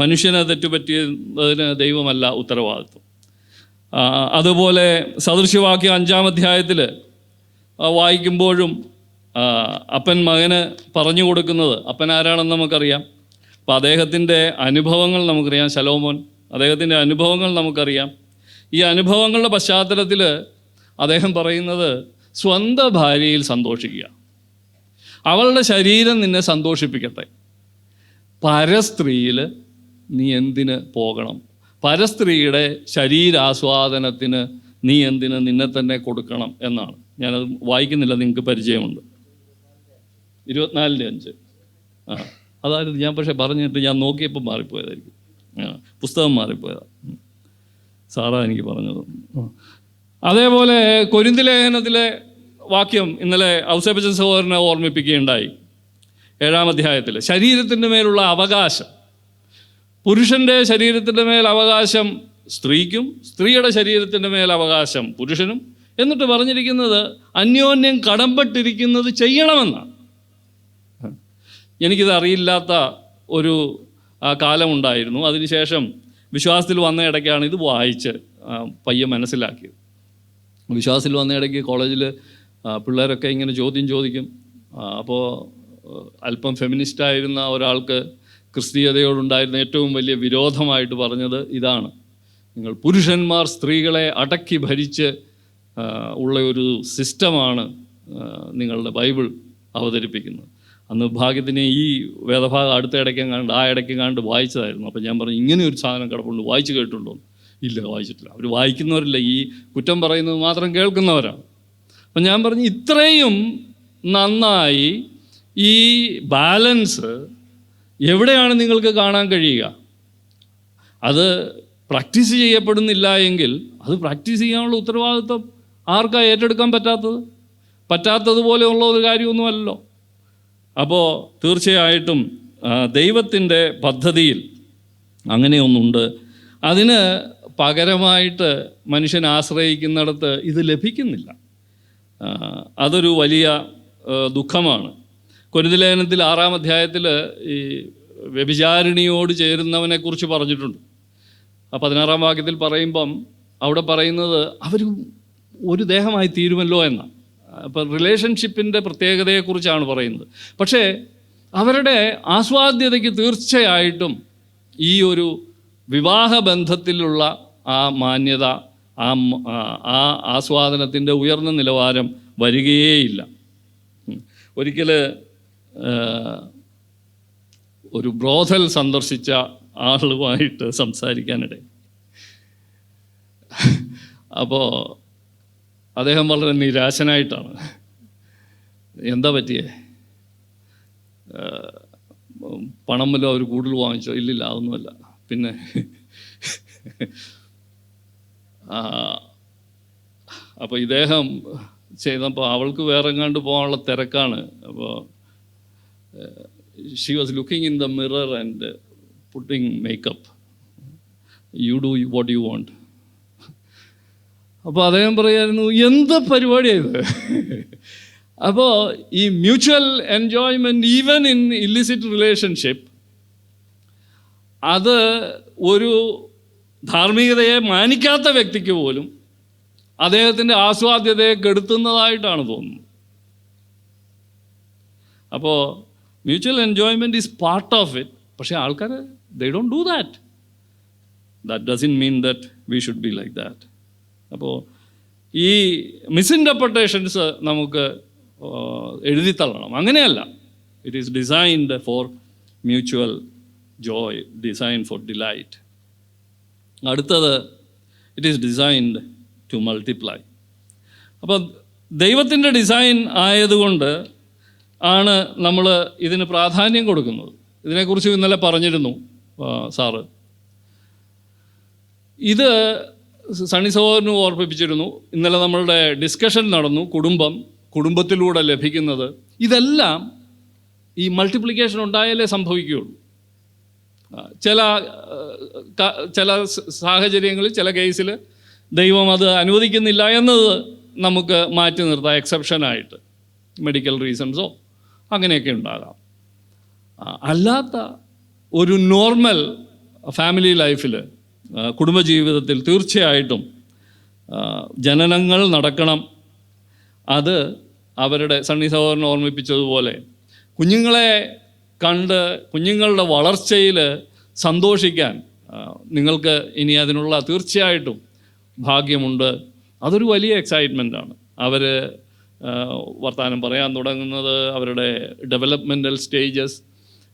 മനുഷ്യനെ തെറ്റുപറ്റിയതിന് ദൈവമല്ല ഉത്തരവാദിത്വം. അതുപോലെ സദൃശ്യവാക്യം 5-ാം അധ്യായത്തിൽ വായിക്കുമ്പോഴും അപ്പൻ മകന് പറഞ്ഞു കൊടുക്കുന്നത്, അപ്പൻ ആരാണെന്ന് നമുക്കറിയാം. അപ്പോൾ അദ്ദേഹത്തിൻ്റെ അനുഭവങ്ങൾ നമുക്കറിയാം. ശലോമോൻ, അദ്ദേഹത്തിൻ്റെ അനുഭവങ്ങൾ നമുക്കറിയാം. ഈ അനുഭവങ്ങളുടെ പശ്ചാത്തലത്തിൽ അദ്ദേഹം പറയുന്നത്, സ്വന്തം ഭാര്യയിൽ സന്തോഷിക്കുക, അവളുടെ ശരീരം നിന്നെ സന്തോഷിപ്പിക്കട്ടെ, പരസ്ത്രീയിൽ നീ എന്തിന് പോകണം, പരസ്ത്രീയുടെ ശരീരാസ്വാദനത്തിന് നീ എന്തിന് നിന്നെ തന്നെ കൊടുക്കണം എന്നാണ്. ഞാനത് വായിക്കുന്നില്ല, നിങ്ങൾക്ക് പരിചയമുണ്ട്. 24:5. അതായത് ഞാൻ പക്ഷേ പറഞ്ഞിട്ട് ഞാൻ നോക്കിയപ്പോൾ മാറിപ്പോയതായിരിക്കും, പുസ്തകം മാറിപ്പോയതാണ്, സാറാ എനിക്ക് പറഞ്ഞത്. അതേപോലെ കൊരിന്ത് ലേഖനത്തിലെ വാക്യം ഇന്നലെ ഔസേപ്പച്ചൻ സഹോദരനെ ഓർമ്മിപ്പിക്കുകയുണ്ടായി. 7-ാം അധ്യായത്തിൽ ശരീരത്തിൻ്റെ മേലുള്ള അവകാശം, പുരുഷൻ്റെ ശരീരത്തിൻ്റെ മേൽ അവകാശം സ്ത്രീക്കും, സ്ത്രീയുടെ ശരീരത്തിൻ്റെ മേൽ അവകാശം പുരുഷനും. എന്നിട്ട് പറഞ്ഞിരിക്കുന്നത് അന്യോന്യം കടംപെട്ടിരിക്കുന്നത് ചെയ്യണമെന്നാണ്. എനിക്കിത് അറിയില്ലാത്ത ഒരു കാലമുണ്ടായിരുന്നു. അതിനുശേഷം വിശ്വാസത്തിൽ വന്ന ഇടയ്ക്കാണ് ഇത് വായിച്ച് പയ്യെ മനസ്സിലാക്കിയത്. വിശ്വാസത്തിൽ വന്ന ഇടയ്ക്ക് കോളേജിൽ പിള്ളേരൊക്കെ ഇങ്ങനെ ചോദ്യം ചോദിക്കും. അപ്പോൾ അല്പം ഫെമിനിസ്റ്റായിരുന്ന ഒരാൾക്ക് ക്രിസ്തീയതയോടുണ്ടായിരുന്ന ഏറ്റവും വലിയ വിരോധമായിട്ട് പറഞ്ഞത് ഇതാണ്: നിങ്ങൾ പുരുഷന്മാർ സ്ത്രീകളെ അടക്കി ഭരിച്ച് ഉള്ള ഒരു സിസ്റ്റമാണ് നിങ്ങളുടെ ബൈബിൾ അവതരിപ്പിക്കുന്നത്. അന്ന് ഭാഗ്യത്തിന് ഈ വേദഭാഗം അടുത്ത ഇടയ്ക്കെങ്ങാണ്ട് വായിച്ചതായിരുന്നു. അപ്പം ഞാൻ പറഞ്ഞു, ഇങ്ങനെ ഒരു സാധനം കിടപ്പുണ്ട്, വായിച്ച് കേട്ടിട്ടുണ്ടോ? ഇല്ല, വായിച്ചിട്ടില്ല. അവർ വായിക്കുന്നവരില്ല, ഈ കുറ്റം പറയുന്നത് മാത്രം കേൾക്കുന്നവരാണ്. അപ്പം ഞാൻ പറഞ്ഞു, ഇത്രയും നന്നായി ഈ ബാലൻസ് എവിടെയാണ് നിങ്ങൾക്ക് കാണാൻ കഴിയുക? അത് പ്രാക്ടീസ് ചെയ്യപ്പെടുന്നില്ല എങ്കിൽ അത് പ്രാക്ടീസ് ചെയ്യാനുള്ള ഉത്തരവാദിത്വം ആർക്കാ ഏറ്റെടുക്കാൻ പറ്റാത്തതുപോലെയുള്ള ഒരു കാര്യമൊന്നുമല്ലോ. അപ്പോൾ തീർച്ചയായിട്ടും ദൈവത്തിൻ്റെ പദ്ധതിയിൽ അങ്ങനെയൊന്നുണ്ട്. അതിന് പകരമായിട്ട് മനുഷ്യൻ ആശ്രയിക്കുന്നിടത്ത് ഇത് ലഭിക്കുന്നില്ല. അതൊരു വലിയ ദുഃഖമാണ്. കൊരിന്ത് ലേഖനത്തിൽ 6-ാം അധ്യായത്തിൽ ഈ വ്യഭിചാരിണിയോട് ചേരുന്നവനെക്കുറിച്ച് പറഞ്ഞിട്ടുണ്ട്. 16-ാം വാക്യത്തിൽ പറയുമ്പം അവിടെ പറയുന്നത് അവർ ഒരു ദേഹമായി തീരുമല്ലോ എന്നാണ്. അപ്പം റിലേഷൻഷിപ്പിൻ്റെ പ്രത്യേകതയെക്കുറിച്ചാണ് പറയുന്നത്. പക്ഷേ അവരുടെ ആസ്വാദ്യതയ്ക്ക് തീർച്ചയായിട്ടും ഈ ഒരു വിവാഹബന്ധത്തിലുള്ള ആ മാന്യത, ആ ആസ്വാദനത്തിൻ്റെ ഉയർന്ന നിലവാരം വരികയേയില്ല. ഒരിക്കൽ ഒരു ബ്രോഥൽ സന്ദർശിച്ച ആളുമായിട്ട് സംസാരിക്കാനിടയിൽ, അപ്പോൾ അദ്ദേഹം വളരെ നിരാശനായിട്ടാണ്. എന്താ പറ്റിയേ? പണം വല്ലതും അവർ കൂടുതൽ വാങ്ങിച്ചോ? ഇല്ലില്ല, അതൊന്നുമല്ല. പിന്നെ അപ്പോൾ ഇദ്ദേഹം ചെയ്തപ്പോൾ അവൾക്ക് വേറെ എങ്ങാണ്ട് പോകാനുള്ള തിരക്കാണ്. അപ്പോൾ she was looking in the mirror and putting makeup. You do what you want. അപ്പോൾ അദ്ദേഹം പറയായിരുന്നു, എന്ത് പരിപാടിയായത്? അപ്പോൾ ഈ mutual enjoyment even in illicit relationship, അത് ഒരു ധാർമ്മികതയെ മാനിക്കാത്ത വ്യക്തിക്ക് പോലും അദ്ദേഹത്തിൻ്റെ ആസ്വാദ്യതയെ കെടുത്തുന്നതായിട്ടാണ് തോന്നുന്നത്. അപ്പോൾ mutual enjoyment is part of it. പക്ഷേ ആൾക്കാർ they don't do that. That doesn't mean that we should be like that. അപ്പോൾ ഈ മിസ്ഇൻ്റർപ്രിട്ടേഷൻസ് നമുക്ക് എഴുതിത്തള്ളണം. അങ്ങനെയല്ല. It is designed for mutual joy, design for delight. അടുത്തത്, it is designed to multiply. അപ്പോൾ ദൈവത്തിൻ്റെ ഡിസൈൻ ആയതുകൊണ്ട് ആണ് നമ്മൾ ഇതിന് പ്രാധാന്യം കൊടുക്കുന്നത്. ഇതിനെക്കുറിച്ച് ഇന്നലെ പറഞ്ഞിരുന്നു സാറ്. ഇത് സണ്ണി സഹോദരനും ഓർമ്മിപ്പിച്ചിരുന്നു. ഇന്നലെ നമ്മളുടെ ഡിസ്കഷൻ നടന്നു. കുടുംബത്തിലൂടെ ലഭിക്കുന്നത് ഇതെല്ലാം ഈ മൾട്ടിപ്ലിക്കേഷൻ ഉണ്ടായാലേ സംഭവിക്കുകയുള്ളൂ. ചില സാഹചര്യങ്ങളിൽ, ചില കേസിൽ ദൈവം അത് അനുവദിക്കുന്നില്ല എന്നത് നമുക്ക് മാറ്റി നിർത്താം എക്സെപ്ഷനായിട്ട്. മെഡിക്കൽ റീസൺസോ അങ്ങനെയൊക്കെ ഉണ്ടാകാം. അല്ലാത്ത ഒരു നോർമൽ ഫാമിലി ലൈഫിൽ, കുടുംബജീവിതത്തിൽ തീർച്ചയായിട്ടും ജനനങ്ങൾ നടക്കണം. അത് അവരുടെ സണ്ണി സഹോദരൻ ഓർമ്മിപ്പിച്ചതുപോലെ കുഞ്ഞുങ്ങളെ കണ്ട് കുഞ്ഞുങ്ങളുടെ വളർച്ചയിൽ സന്തോഷിക്കാൻ നിങ്ങൾക്ക് ഇനി അതിനുള്ള തീർച്ചയായിട്ടും ഭാഗ്യമുണ്ട്. അതൊരു വലിയ എക്സൈറ്റ്മെൻറ്റാണ്. അവർ വർത്തമാനം പറയാൻ തുടങ്ങുന്നത്, അവരുടെ ഡെവലപ്മെൻ്റൽ സ്റ്റേജസ്,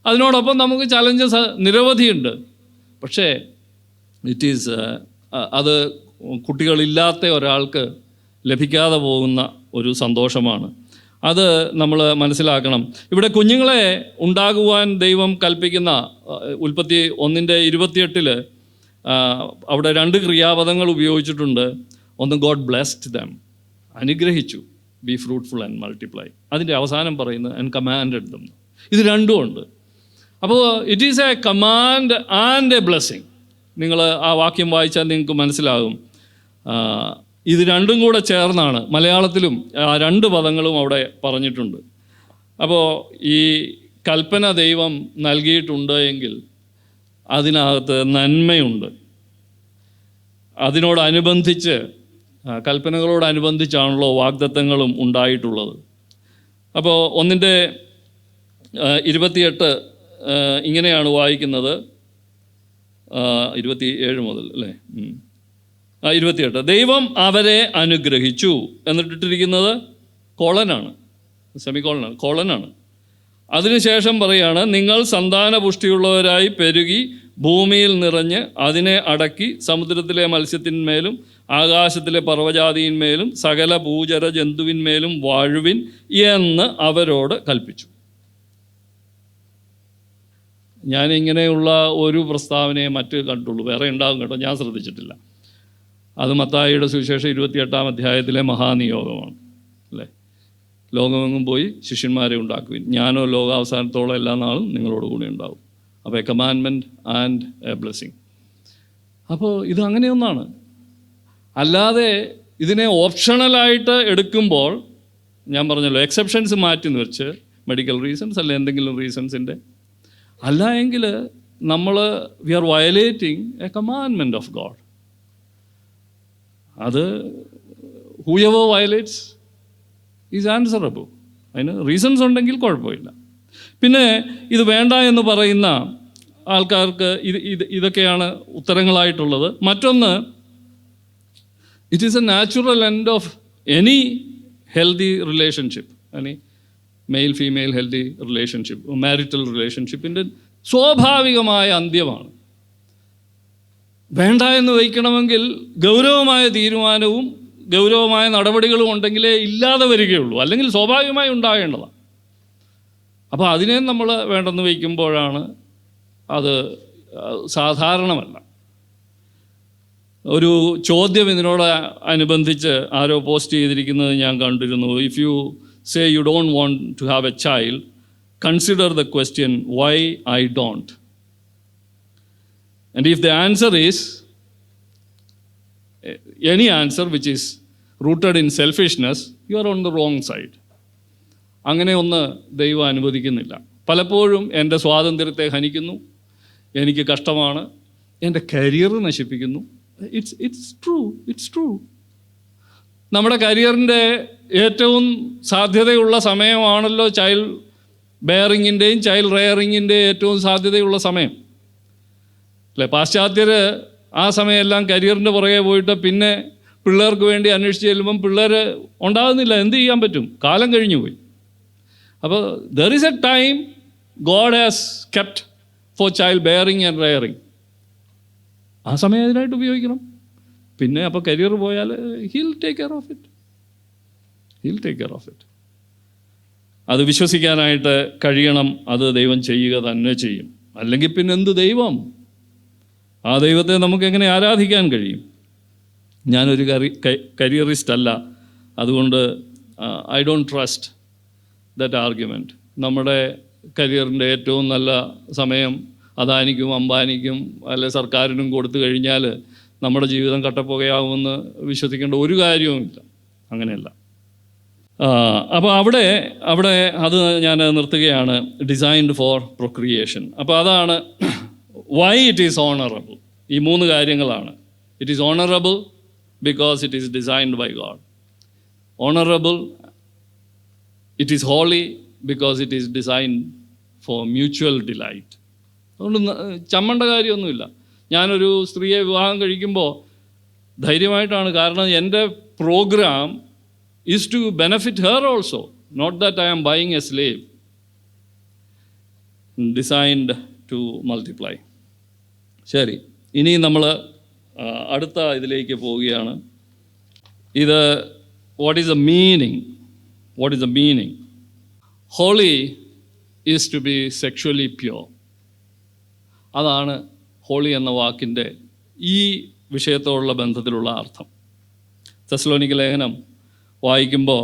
അതിനോടൊപ്പം നമുക്ക് ചലഞ്ചസ് നിരവധിയുണ്ട്. പക്ഷേ അത് കുട്ടികളില്ലാത്ത ഒരാൾക്ക് ലഭിക്കാതെ പോകുന്ന ഒരു സന്തോഷമാണ്. അത് നമ്മൾ മനസ്സിലാക്കണം. ഇവിടെ കുഞ്ഞുങ്ങളെ ഉണ്ടാകുവാൻ ദൈവം കൽപ്പിക്കുന്ന ഉൽപ്പത്തി 1:28 അവിടെ 2 ക്രിയാപദങ്ങൾ ഉപയോഗിച്ചിട്ടുണ്ട്. ഒന്ന് ഗോഡ് ബ്ലെസ്ഡ് ദം, അനുഗ്രഹിച്ചു, ബി ഫ്രൂട്ട്ഫുൾ ആൻഡ് മൾട്ടിപ്ലൈ. അതിൻ്റെ അവസാനം പറയുന്നത് ആൻഡ് കമാൻഡഡ് ദം. ഇത് രണ്ടും ഉണ്ട്. അപ്പോൾ it is A command and A blessing. നിങ്ങൾ ആ വാക്യം വായിച്ചാൽ നിങ്ങൾക്ക് മനസ്സിലാകും. ഇത് രണ്ടും കൂടെ ചേർന്നാണ്. മലയാളത്തിലും ആ 2 പദങ്ങളും അവിടെ പറഞ്ഞിട്ടുണ്ട്. അപ്പോൾ ഈ കൽപ്പന ദൈവം നൽകിയിട്ടുണ്ട് എങ്കിൽ അതിനകത്ത് നന്മയുണ്ട്. അതിനോടനുബന്ധിച്ച്, കൽപ്പനകളോടനുബന്ധിച്ചാണല്ലോ വാഗ്ദത്തങ്ങളും ഉണ്ടായിട്ടുള്ളത്. അപ്പോൾ 1:28 ഇങ്ങനെയാണ് വായിക്കുന്നത്. 27 മുതൽ അല്ലേ? 28. ദൈവം അവരെ അനുഗ്രഹിച്ചു എന്നിട്ടിട്ടിരിക്കുന്നത് കോളനാണ്, സെമിക്കോളനാണ്, കോളനാണ്. അതിനുശേഷം പറയാണ്, നിങ്ങൾ സന്താനപുഷ്ടിയുള്ളവരായി പെരുകി ഭൂമിയിൽ നിറഞ്ഞ് അതിനെ അടക്കി സമുദ്രത്തിലെ മത്സ്യത്തിന്മേലും ആകാശത്തിലെ പർവ്വജാതിയിന്മേലും സകല ഭൂചര ജന്തുവിന്മേലും വാഴുവിൻ എന്ന് അവരോട് കൽപ്പിച്ചു. ഞാനിങ്ങനെയുള്ള ഒരു പ്രസ്താവനയെ മറ്റ് കണ്ടുള്ളൂ, വേറെ ഉണ്ടാകും കേട്ടോ, ഞാൻ ശ്രദ്ധിച്ചിട്ടില്ല. അത് മത്തായിയുടെ സുവിശേഷം 28-ാം അധ്യായത്തിലെ മഹാനിയോഗമാണ് അല്ലേ? ലോകമെങ്ങും പോയി ശിഷ്യന്മാരെ ഉണ്ടാക്കുവിൻ, ഞാനോ ലോകാവസാനത്തോളം എല്ലാ നാളും നിങ്ങളോട് കൂടി ഉണ്ടാവും. അപ്പോൾ A commandment and A blessing. അപ്പോൾ ഇത് അങ്ങനെയൊന്നാണ്. അല്ലാതെ ഇതിനെ ഓപ്ഷണലായിട്ട് എടുക്കുമ്പോൾ ഞാൻ പറഞ്ഞല്ലോ, എക്സെപ്ഷൻസ് മാറ്റി വെച്ച് മെഡിക്കൽ റീസൺസ് അല്ല എന്തെങ്കിലും റീസൺസിൻ്റെ അല്ല എങ്കിൽ നമ്മൾ we are violating a commandment of God. അത് ഹൂയെവർ വയലേറ്റ്സ് ഈസ് ആൻസറബിൾ. അതിന് റീസൺസ് ഉണ്ടെങ്കിൽ കുഴപ്പമില്ല. പിന്നെ ഇത് വേണ്ട എന്ന് പറയുന്ന ആൾക്കാർക്ക് ഇതൊക്കെയാണ് ഉത്തരങ്ങളായിട്ടുള്ളത്. മറ്റൊന്ന്, it is a natural end of any healthy relationship, any male female healthy relationship, marital റിലേഷൻഷിപ്പിൻ്റെ സ്വാഭാവികമായ അന്ത്യമാണ്. വേണ്ട എന്ന് വയ്ക്കണമെങ്കിൽ ഗൗരവമായ തീരുമാനവും ഗൗരവമായ നടപടികളും ഉണ്ടെങ്കിലേ ഇല്ലാതെ വരികയുള്ളൂ, അല്ലെങ്കിൽ സ്വാഭാവികമായി ഉണ്ടാകേണ്ടതാണ്. അപ്പോൾ അതിനെ നമ്മൾ വേണ്ടെന്ന് വയ്ക്കുമ്പോഴാണ് അത് സാധാരണമല്ല. ഒരു ചോദ്യം ഇതിനോട് അനുബന്ധിച്ച് ആരോ പോസ്റ്റ് ചെയ്തിരിക്കുന്നത് ഞാൻ കണ്ടിരുന്നു. If you say you don't want to have a child, consider the question why I don't. And if the answer is any answer which is rooted in selfishness, you are on the wrong side. അങ്ങനെ ഒന്ന് ദൈവം അനുവദിക്കുന്നില്ല. പലപ്പോഴും എൻ്റെ സ്വാതന്ത്ര്യത്തെ ഹനിക്കുന്നു, എനിക്ക് കഷ്ടമാണ്, എൻ്റെ കരിയർ നശിപ്പിക്കുന്നു. It's true. നമ്മുടെ കരിയറിൻ്റെ ഏറ്റവും സാധ്യതയുള്ള സമയമാണല്ലോ ചൈൽഡ് ബെയറിങ്ങിൻ്റെയും ചൈൽഡ് റെയറിങ്ങിൻ്റെയും ഏറ്റവും സാധ്യതയുള്ള സമയം അല്ലേ? പാശ്ചാത്യർ ആ സമയമെല്ലാം കരിയറിൻ്റെ പുറകെ പോയിട്ട് പിന്നെ പിള്ളേർക്ക് വേണ്ടി അന്വേഷിച്ച് ചെല്ലുമ്പം പിള്ളേർ ഉണ്ടാകുന്നില്ല. എന്ത് ചെയ്യാൻ പറ്റും? കാലം കഴിഞ്ഞു പോയി. അപ്പോൾ there is a time God has kept for child bearing and rearing. ആ സമയം അതിനായിട്ട് ഉപയോഗിക്കണം. പിന്നെ അപ്പോൾ കരിയർ പോയാൽ he'll take care of it. അത് വിശ്വസിക്കാനായിട്ട് കഴിയണം. അത് ദൈവം ചെയ്യുക തന്നെ ചെയ്യും. അല്ലെങ്കിൽ പിന്നെ എന്ത് ദൈവം? ആ ദൈവത്തെ നമുക്ക് എങ്ങനെ ആരാധിക്കാൻ കഴിയും? ഞാനൊരു കരിയറിസ്റ്റ് അല്ല, അതുകൊണ്ട് I don't trust that argument. നമ്മുടെ കരിയറിൻ്റെ ഏറ്റവും നല്ല സമയം അദാനിക്കും അംബാനിക്കും അല്ലെ സർക്കാരിനും കൊടുത്തു കഴിഞ്ഞാൽ നമ്മുടെ ജീവിതം കട്ടപ്പുകയാവുമെന്ന് വിശ്വസിക്കേണ്ട ഒരു കാര്യവുമില്ല. അങ്ങനെയല്ല. അപ്പോൾ അവിടെ അത് ഞാൻ നിർത്തുകയാണ്. Designed for procreation. അപ്പോൾ അതാണ് വൈ ഇറ്റ് ഈസ് ഓണറബിൾ. ഈ 3 കാര്യങ്ങളാണ്. It is honourable because it is designed by God. Honourable, it is holy because it is designed for mutual delight. അതുകൊണ്ട് ചമ്മണ്ട കാര്യമൊന്നുമില്ല. ഞാനൊരു സ്ത്രീയെ വിവാഹം കഴിക്കുമ്പോൾ ധൈര്യമായിട്ടാണ്, കാരണം എൻ്റെ programme is to benefit her also, not that I am buying a slave designed to multiply. ശരി, ഇനി നമ്മൾ അടുത്ത ഇതിലേക്ക് പോവുകയാണ്. ഇത് what is the meaning? Holy is to be sexually pure. അതാണ് ഹോളി എന്ന വാക്കിൻ്റെ ഈ വിഷയത്തോടുള്ള ബന്ധത്തിലുള്ള അർത്ഥം. തെസ്സലോനിക്ക ലേഖനം വായിക്കുമ്പോൾ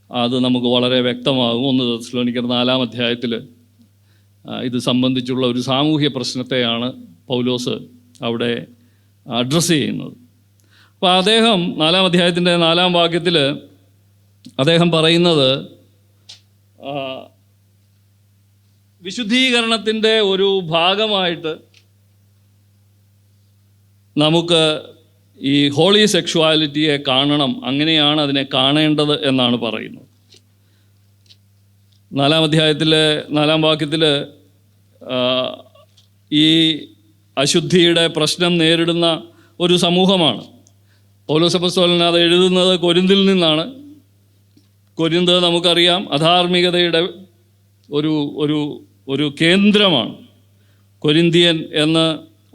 അത് നമുക്ക് വളരെ വ്യക്തമാകും. 1 തെസ്സലോനിക്കർ 4-ാം അധ്യായത്തിൽ ഇത് സംബന്ധിച്ചുള്ള ഒരു സാമൂഹ്യ പ്രശ്നത്തെയാണ് പൗലോസ് അവിടെ അഡ്രസ്സ് ചെയ്യുന്നത്. അപ്പോൾ അദ്ദേഹം 4-ാം അധ്യായത്തിൻ്റെ 4-ാം വാക്യത്തിൽ അദ്ദേഹം പറയുന്നത് വിശുദ്ധീകരണത്തിൻ്റെ ഒരു ഭാഗമായിട്ട് നമുക്ക് ഈ ഹോളി സെക്ഷുവാലിറ്റിയെ കാണണം, അങ്ങനെയാണ് അതിനെ കാണേണ്ടത് എന്നാണ് പറയുന്നത്. 4-ാം അധ്യായത്തിലെ 4-ാം വാക്യത്തിൽ ഈ അശുദ്ധിയുടെ പ്രശ്നം നേരിടുന്ന ഒരു സമൂഹമാണ്. പൗലോസ് അപ്പോസ്തലൻ അത് എഴുതുന്നത് കൊരിന്തിൽ നിന്നാണ്. കൊരിന്ത് നമുക്കറിയാം അധാർമികതയുടെ ഒരു കേന്ദ്രമാണ്. കൊരിന്തിയൻ എന്ന്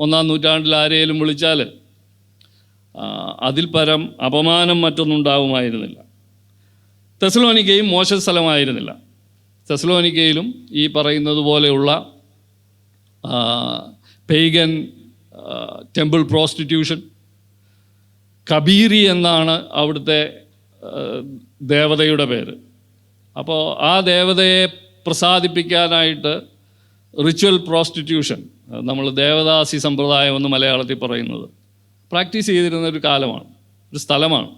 1-ാം നൂറ്റാണ്ടിൽ ആരെയും വിളിച്ചാൽ അതിൽ പരം അപമാനം മറ്റൊന്നുണ്ടാവുമായിരുന്നില്ല. തെസ്സലോനിക്കയും മോശ സ്ഥലമായിരുന്നില്ല. തെസ്സലോനിക്കയിലും ഈ പറയുന്നത് പോലെയുള്ള പെയ്ഗൻ ടെമ്പിൾ പ്രോസ്റ്റിറ്റ്യൂഷൻ, കബീരി എന്നാണ് അവിടുത്തെ ദേവതയുടെ പേര്. അപ്പോൾ ആ ദേവതയെ പ്രസാദിപ്പിക്കാനായിട്ട് റിച്വൽ പ്രോസ്റ്റിറ്റ്യൂഷൻ, നമ്മൾ ദേവദാസി സമ്പ്രദായം എന്ന് മലയാളത്തിൽ പറയുന്നത്, പ്രാക്ടീസ് ചെയ്തിരുന്ന ഒരു കാലമാണ്, ഒരു സ്ഥലമാണ്.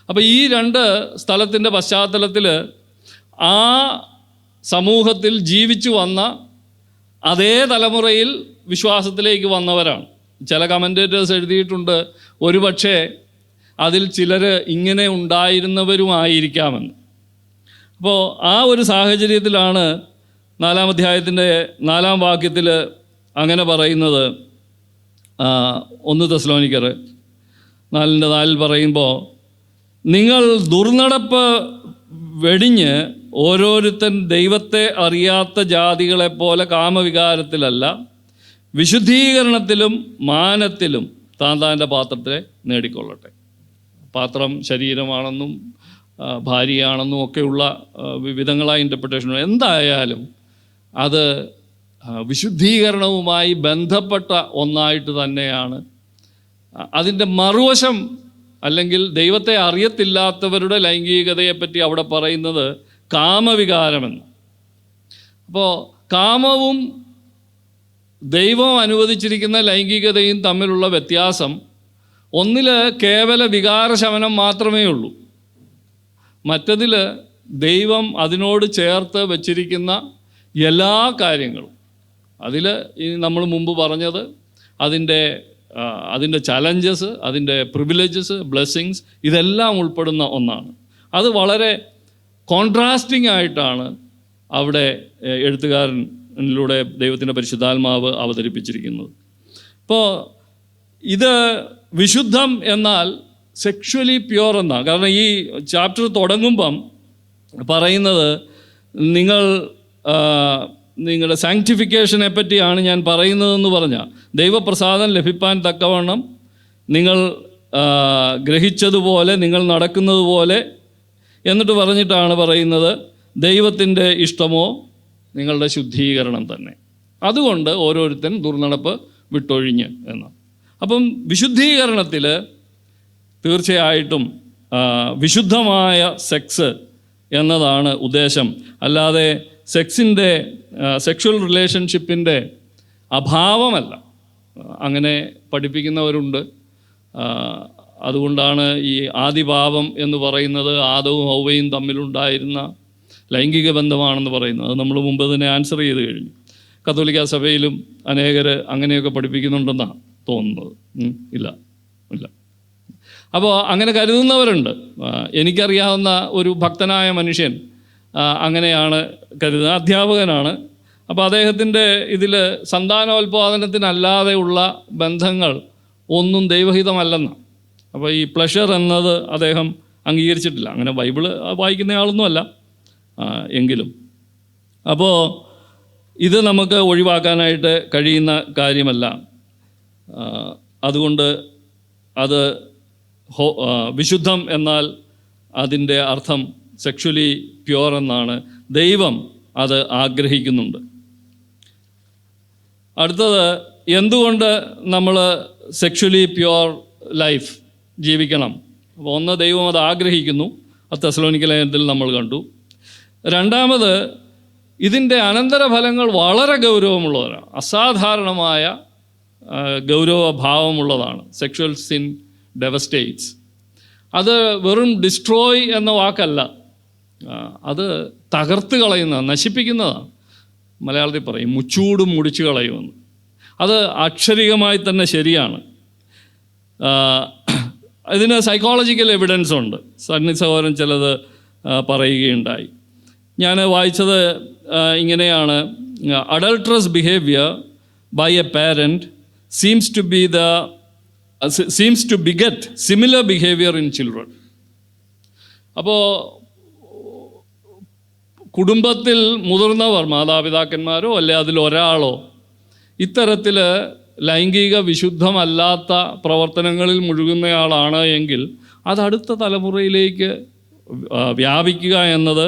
അപ്പോൾ ഈ 2 സ്ഥലത്തിൻ്റെ പശ്ചാത്തലത്തിൽ ആ സമൂഹത്തിൽ ജീവിച്ചു വന്ന അതേ തലമുറയിൽ വിശ്വാസത്തിലേക്ക് വന്നവരാണ്. ചില കമൻറ്റേറ്റേഴ്സ് എഴുതിയിട്ടുണ്ട്, ഒരുപക്ഷെ അതിൽ ചിലർ ഇങ്ങനെ ഉണ്ടായിരുന്നവരുമായിരിക്കാമെന്ന്. അപ്പോൾ ആ ഒരു സാഹചര്യത്തിലാണ് 4-ാം അധ്യായത്തിൻ്റെ 4-ാം വാക്യത്തിൽ അങ്ങനെ പറയുന്നത്. 1 തെസ്സലോനിക്കർ 4:4 പറയുമ്പോൾ, നിങ്ങൾ ദുർനടപ്പ് വെടിഞ്ഞ് ഓരോരുത്തൻ ദൈവത്തെ അറിയാത്ത ജാതികളെപ്പോലെ കാമവികാരത്തിലല്ല, വിശുദ്ധീകരണത്തിലും മാനത്തിലും താൻ്റെ പാത്രത്തെ നേടിക്കൊള്ളട്ടെ. പാത്രം ശരീരമാണെന്നും ഭാര്യയാണെന്നും ഒക്കെയുള്ള വിവിധങ്ങളായ ഇൻ്റർപ്രിട്ടേഷൻ. എന്തായാലും അത് വിശുദ്ധീകരണവുമായി ബന്ധപ്പെട്ട ഒന്നായിട്ട് തന്നെയാണ്. അതിൻ്റെ മറുവശം, അല്ലെങ്കിൽ ദൈവത്തെ അറിയത്തില്ലാത്തവരുടെ ലൈംഗികതയെപ്പറ്റി അവിടെ പറയുന്നത് കാമവികാരമെന്ന്. അപ്പോൾ കാമവും ദൈവം അനുവദിച്ചിരിക്കുന്ന ലൈംഗികതയും തമ്മിലുള്ള വ്യത്യാസം, ഒന്നിൽ കേവല വികാരശമനം മാത്രമേ ഉള്ളൂ, മറ്റതിൽ ദൈവം അതിനോട് ചേർത്ത് വച്ചിരിക്കുന്ന എല്ലാ കാര്യങ്ങളും, അതിൽ നമ്മൾ മുമ്പ് പറഞ്ഞത് അതിൻ്റെ ചലഞ്ചസ്, അതിൻ്റെ പ്രിവിലേജസ്, ബ്ലെസ്സിങ്സ്, ഇതെല്ലാം ഉൾപ്പെടുന്ന ഒന്നാണ്. അത് വളരെ കോൺട്രാസ്റ്റിംഗ് ആയിട്ടാണ് അവിടെ എഴുത്തുകാരനിലൂടെ ദൈവത്തിൻ്റെ പരിശുദ്ധാത്മാവ് അവതരിപ്പിച്ചിരിക്കുന്നത്. ഇപ്പോൾ ഇത് വിശുദ്ധം എന്നാൽ സെക്ഷുവലി പ്യുവർ എന്നാണ്. കാരണം ഈ ചാപ്റ്റർ തുടങ്ങുമ്പം പറയുന്നത് നിങ്ങളുടെ സാങ്ക്ടിഫിക്കേഷനെ പറ്റിയാണ് ഞാൻ പറയുന്നതെന്ന് പറഞ്ഞാൽ, ദൈവപ്രസാദം ലഭിപ്പാൻ തക്കവണ്ണം നിങ്ങൾ ഗ്രഹിച്ചതുപോലെ നിങ്ങൾ നടക്കുന്നത് പോലെ, എന്നിട്ട് പറഞ്ഞിട്ടാണ് പറയുന്നത് ദൈവത്തിൻ്റെ ഇഷ്ടമോ നിങ്ങളുടെ ശുദ്ധീകരണം തന്നെ. അതുകൊണ്ട് ഓരോരുത്തൻ ദുർനടപ്പ് വിട്ടൊഴിഞ്ഞ് എന്ന്. അപ്പം വിശുദ്ധീകരണത്തിൽ തീർച്ചയായിട്ടും വിശുദ്ധമായ സെക്സ് എന്നതാണ് ഉദ്ദേശം. അല്ലാതെ സെക്ഷൽ റിലേഷൻഷിപ്പിൻ്റെ അഭാവമല്ല. അങ്ങനെ പഠിപ്പിക്കുന്നവരുണ്ട്. അതുകൊണ്ടാണ് ഈ ആദിപാപം എന്ന് പറയുന്നത് ആദവും ഹൗവയും തമ്മിലുണ്ടായിരുന്ന ലൈംഗിക ബന്ധമാണെന്ന് പറയുന്നത്. അത് നമ്മൾ മുമ്പ് തന്നെ ആൻസർ ചെയ്ത് കഴിഞ്ഞു. കത്തോലിക്ക സഭയിലും അനേകർ അങ്ങനെയൊക്കെ പഠിപ്പിക്കുന്നുണ്ടെന്നാണ് തോന്നുന്നത്. ഇല്ല. അപ്പോൾ അങ്ങനെ കരുതുന്നവരുണ്ട്. എനിക്കറിയാവുന്ന ഒരു ഭക്തനായ മനുഷ്യൻ അങ്ങനെയാണ് കരുതുന്നത്, അധ്യാപകനാണ്. അപ്പോൾ അദ്ദേഹത്തിൻ്റെ ഇതിൽ സന്താനോൽപാദനത്തിനല്ലാതെയുള്ള ബന്ധങ്ങൾ ഒന്നും ദൈവഹിതമല്ലെന്നാണ്. അപ്പോൾ ഈ പ്ലഷർ എന്നത് അദ്ദേഹം അംഗീകരിച്ചിട്ടില്ല. അങ്ങനെ ബൈബിള് വായിക്കുന്നയാളൊന്നുമല്ല എങ്കിലും. അപ്പോൾ ഇത് നമുക്ക് ഒഴിവാക്കാനായിട്ട് കഴിയുന്ന കാര്യമല്ല. അതുകൊണ്ട് അത് വിശുദ്ധം എന്നാൽ അതിൻ്റെ അർത്ഥം സെക്ഷുവലി പ്യുവർ എന്നാണ്. ദൈവം അത് ആഗ്രഹിക്കുന്നുണ്ട്. അടുത്തത്, എന്തുകൊണ്ട് നമ്മൾ സെക്ഷുവലി പ്യുവർ ലൈഫ് ജീവിക്കണം? അപ്പോൾ ഒന്ന്, ദൈവം അത് ആഗ്രഹിക്കുന്നു. അത് തെസ്സലോനിക്ക ലേഖനത്തിൽ നമ്മൾ കണ്ടു. രണ്ടാമത്, ഇതിൻ്റെ അനന്തരഫലങ്ങൾ വളരെ ഗൗരവമുള്ളതാണ്, അസാധാരണമായ ഗൗരവഭാവമുള്ളതാണ്. Sexual sin ഡെവസ്റ്റേറ്റ്സ്. അത് വെറും ഡിസ്ട്രോയ് എന്ന വാക്കല്ല, അത് തകർത്ത് കളയുന്നതാണ്, നശിപ്പിക്കുന്നതാണ്. മലയാളത്തിൽ പറയും മുച്ചൂടും മുടിച്ചു കളയുമെന്ന്. അത് അക്ഷരികമായി തന്നെ ശരിയാണ്. ഇതിന് സൈക്കോളജിക്കൽ എവിഡൻസ് ഉണ്ട്. സണ്ണി സഹോദരൻ ചിലത് പറയുകയുണ്ടായി. ഞാൻ വായിച്ചത് ഇങ്ങനെയാണ്: adulterous behaviour by a parent seems to beget similar behavior in children. അപ്പോൾ കുടുംബത്തിൽ മുതിർന്നവർ, മാതാപിതാക്കന്മാരോ അല്ലെ അതിലൊരാളോ ഇത്തരത്തിൽ ലൈംഗിക വിശുദ്ധമല്ലാത്ത പ്രവർത്തനങ്ങളിൽ മുഴുകുന്നയാളാണ് എങ്കിൽ അത് അടുത്ത തലമുറയിലേക്ക് വ്യാപിക്കുക എന്നത്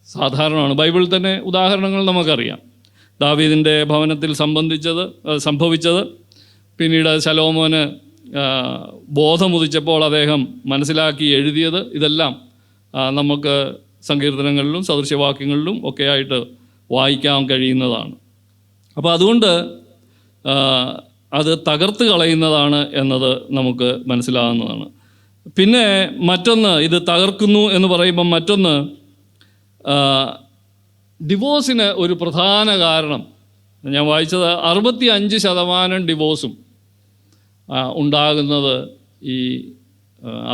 സാധാരണമാണ്. ബൈബിളിൽ തന്നെ ഉദാഹരണങ്ങൾ നമുക്കറിയാം. ദാവീദിൻ്റെ ഭവനത്തിൽ സംഭവിച്ചത്, പിന്നീട് ശലോമോന് ബോധമുദിച്ചപ്പോൾ അദ്ദേഹം മനസ്സിലാക്കി എഴുതിയത്, ഇതെല്ലാം നമുക്ക് സങ്കീർത്തനങ്ങളിലും സദൃശവാക്യങ്ങളിലും ഒക്കെ ആയിട്ട് വായിക്കാൻ കഴിയുന്നതാണ്. അപ്പോൾ അതുകൊണ്ട് അത് തകർത്ത് കളയുന്നതാണ് എന്നത് നമുക്ക് മനസ്സിലാകുന്നതാണ്. പിന്നെ മറ്റൊന്ന്, ഇത് തകർക്കുന്നു എന്ന് പറയുമ്പം മറ്റൊന്ന്, ഡിവോഴ്സിന് ഒരു പ്രധാന കാരണം ഞാൻ വായിച്ചത് 65% ഡിവോഴ്സും ഉണ്ടാകുന്നത് ഈ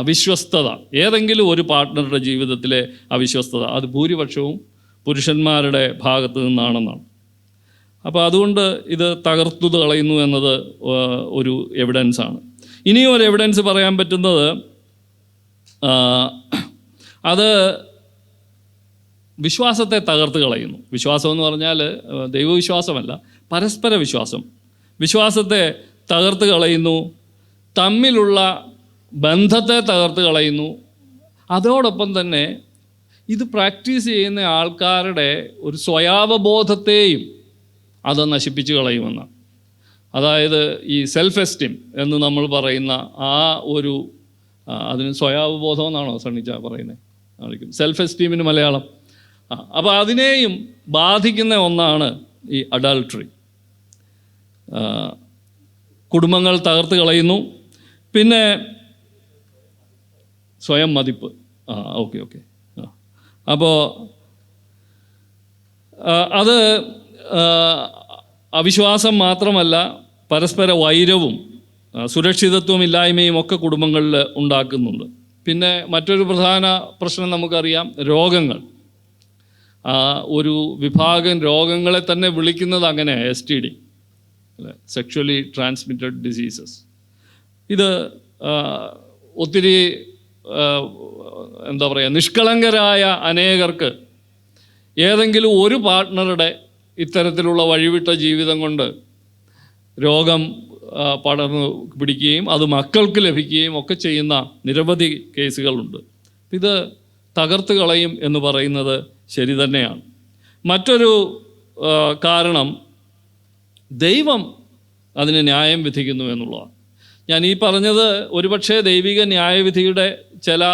അവിശ്വസ്തത, ഏതെങ്കിലും ഒരു പാർട്ട്ണറുടെ ജീവിതത്തിലെ അവിശ്വസ്തത, അത് ഭൂരിപക്ഷവും പുരുഷന്മാരുടെ ഭാഗത്ത് നിന്നാണെന്നാണ്. അപ്പോൾ അതുകൊണ്ട് ഇത് തകർത്തു കളയുന്നു എന്നത് ഒരു എവിഡൻസാണ്. ഇനിയും ഒരു എവിഡൻസ് പറയാൻ പറ്റുന്നത്, അത് വിശ്വാസത്തെ തകർത്ത് കളയുന്നു. വിശ്വാസം എന്ന് പറഞ്ഞാൽ ദൈവവിശ്വാസമല്ല, പരസ്പര വിശ്വാസം. വിശ്വാസത്തെ തകർത്ത് കളയുന്നു, തമ്മിലുള്ള ബന്ധത്തെ തകർത്ത് കളയുന്നു. അതോടൊപ്പം തന്നെ ഇത് പ്രാക്ടീസ് ചെയ്യുന്ന ആൾക്കാരുടെ ഒരു സ്വയാവബോധത്തെയും അത് നശിപ്പിച്ച് കളയുമെന്നാണ്. അതായത് ഈ സെൽഫ് എസ്റ്റീം എന്ന് നമ്മൾ പറയുന്ന ആ ഒരു, അതിന് സ്വയാവബോധം എന്നാണോ സണ്ണിച്ച പറയുന്നത്? സെൽഫ് എസ്റ്റീമിന് മലയാളം. അപ്പോൾ അതിനെയും ബാധിക്കുന്ന ഒന്നാണ് ഈ അഡൾട്ടറി. കുടുംബങ്ങൾ തകർത്ത് കളയുന്നു. പിന്നെ സ്വയം മതിപ്പ്. ഓക്കെ. അപ്പോൾ അത് അവിശ്വാസം മാത്രമല്ല, പരസ്പര വൈരവും സുരക്ഷിതത്വമില്ലായ്മയും ഒക്കെ കുടുംബങ്ങളിൽ ഉണ്ടാക്കുന്നുണ്ട്. പിന്നെ മറ്റൊരു പ്രധാന പ്രശ്നം നമുക്കറിയാം, രോഗങ്ങൾ. ഒരു വിഭാഗം രോഗങ്ങളെ തന്നെ വിളിക്കുന്നത് അങ്ങനെ, STD, സെക്ഷുവലി ട്രാൻസ്മിറ്റഡ് ഡിസീസസ്. ഇത് ഒത്തിരി എന്താ പറയുക, നിഷ്കളങ്കരായ അനേകർക്ക് ഏതെങ്കിലും ഒരു പാർട്ട്ണറുടെ ഇത്തരത്തിലുള്ള വഴിവിട്ട ജീവിതം കൊണ്ട് രോഗം പടർന്നു പിടിക്കുകയും അത് മക്കൾക്ക് ലഭിക്കുകയും ഒക്കെ ചെയ്യുന്ന നിരവധി കേസുകളുണ്ട്. ഇത് തകർത്ത് കളയും എന്ന് പറയുന്നത് ശരി തന്നെയാണ്. മറ്റൊരു കാരണം, ദൈവം അതിന് ന്യായം വിധിക്കുന്നു എന്നുള്ളതാണ്. ഞാൻ ഈ പറഞ്ഞത് ഒരുപക്ഷെ ദൈവിക ന്യായവിധിയുടെ ചില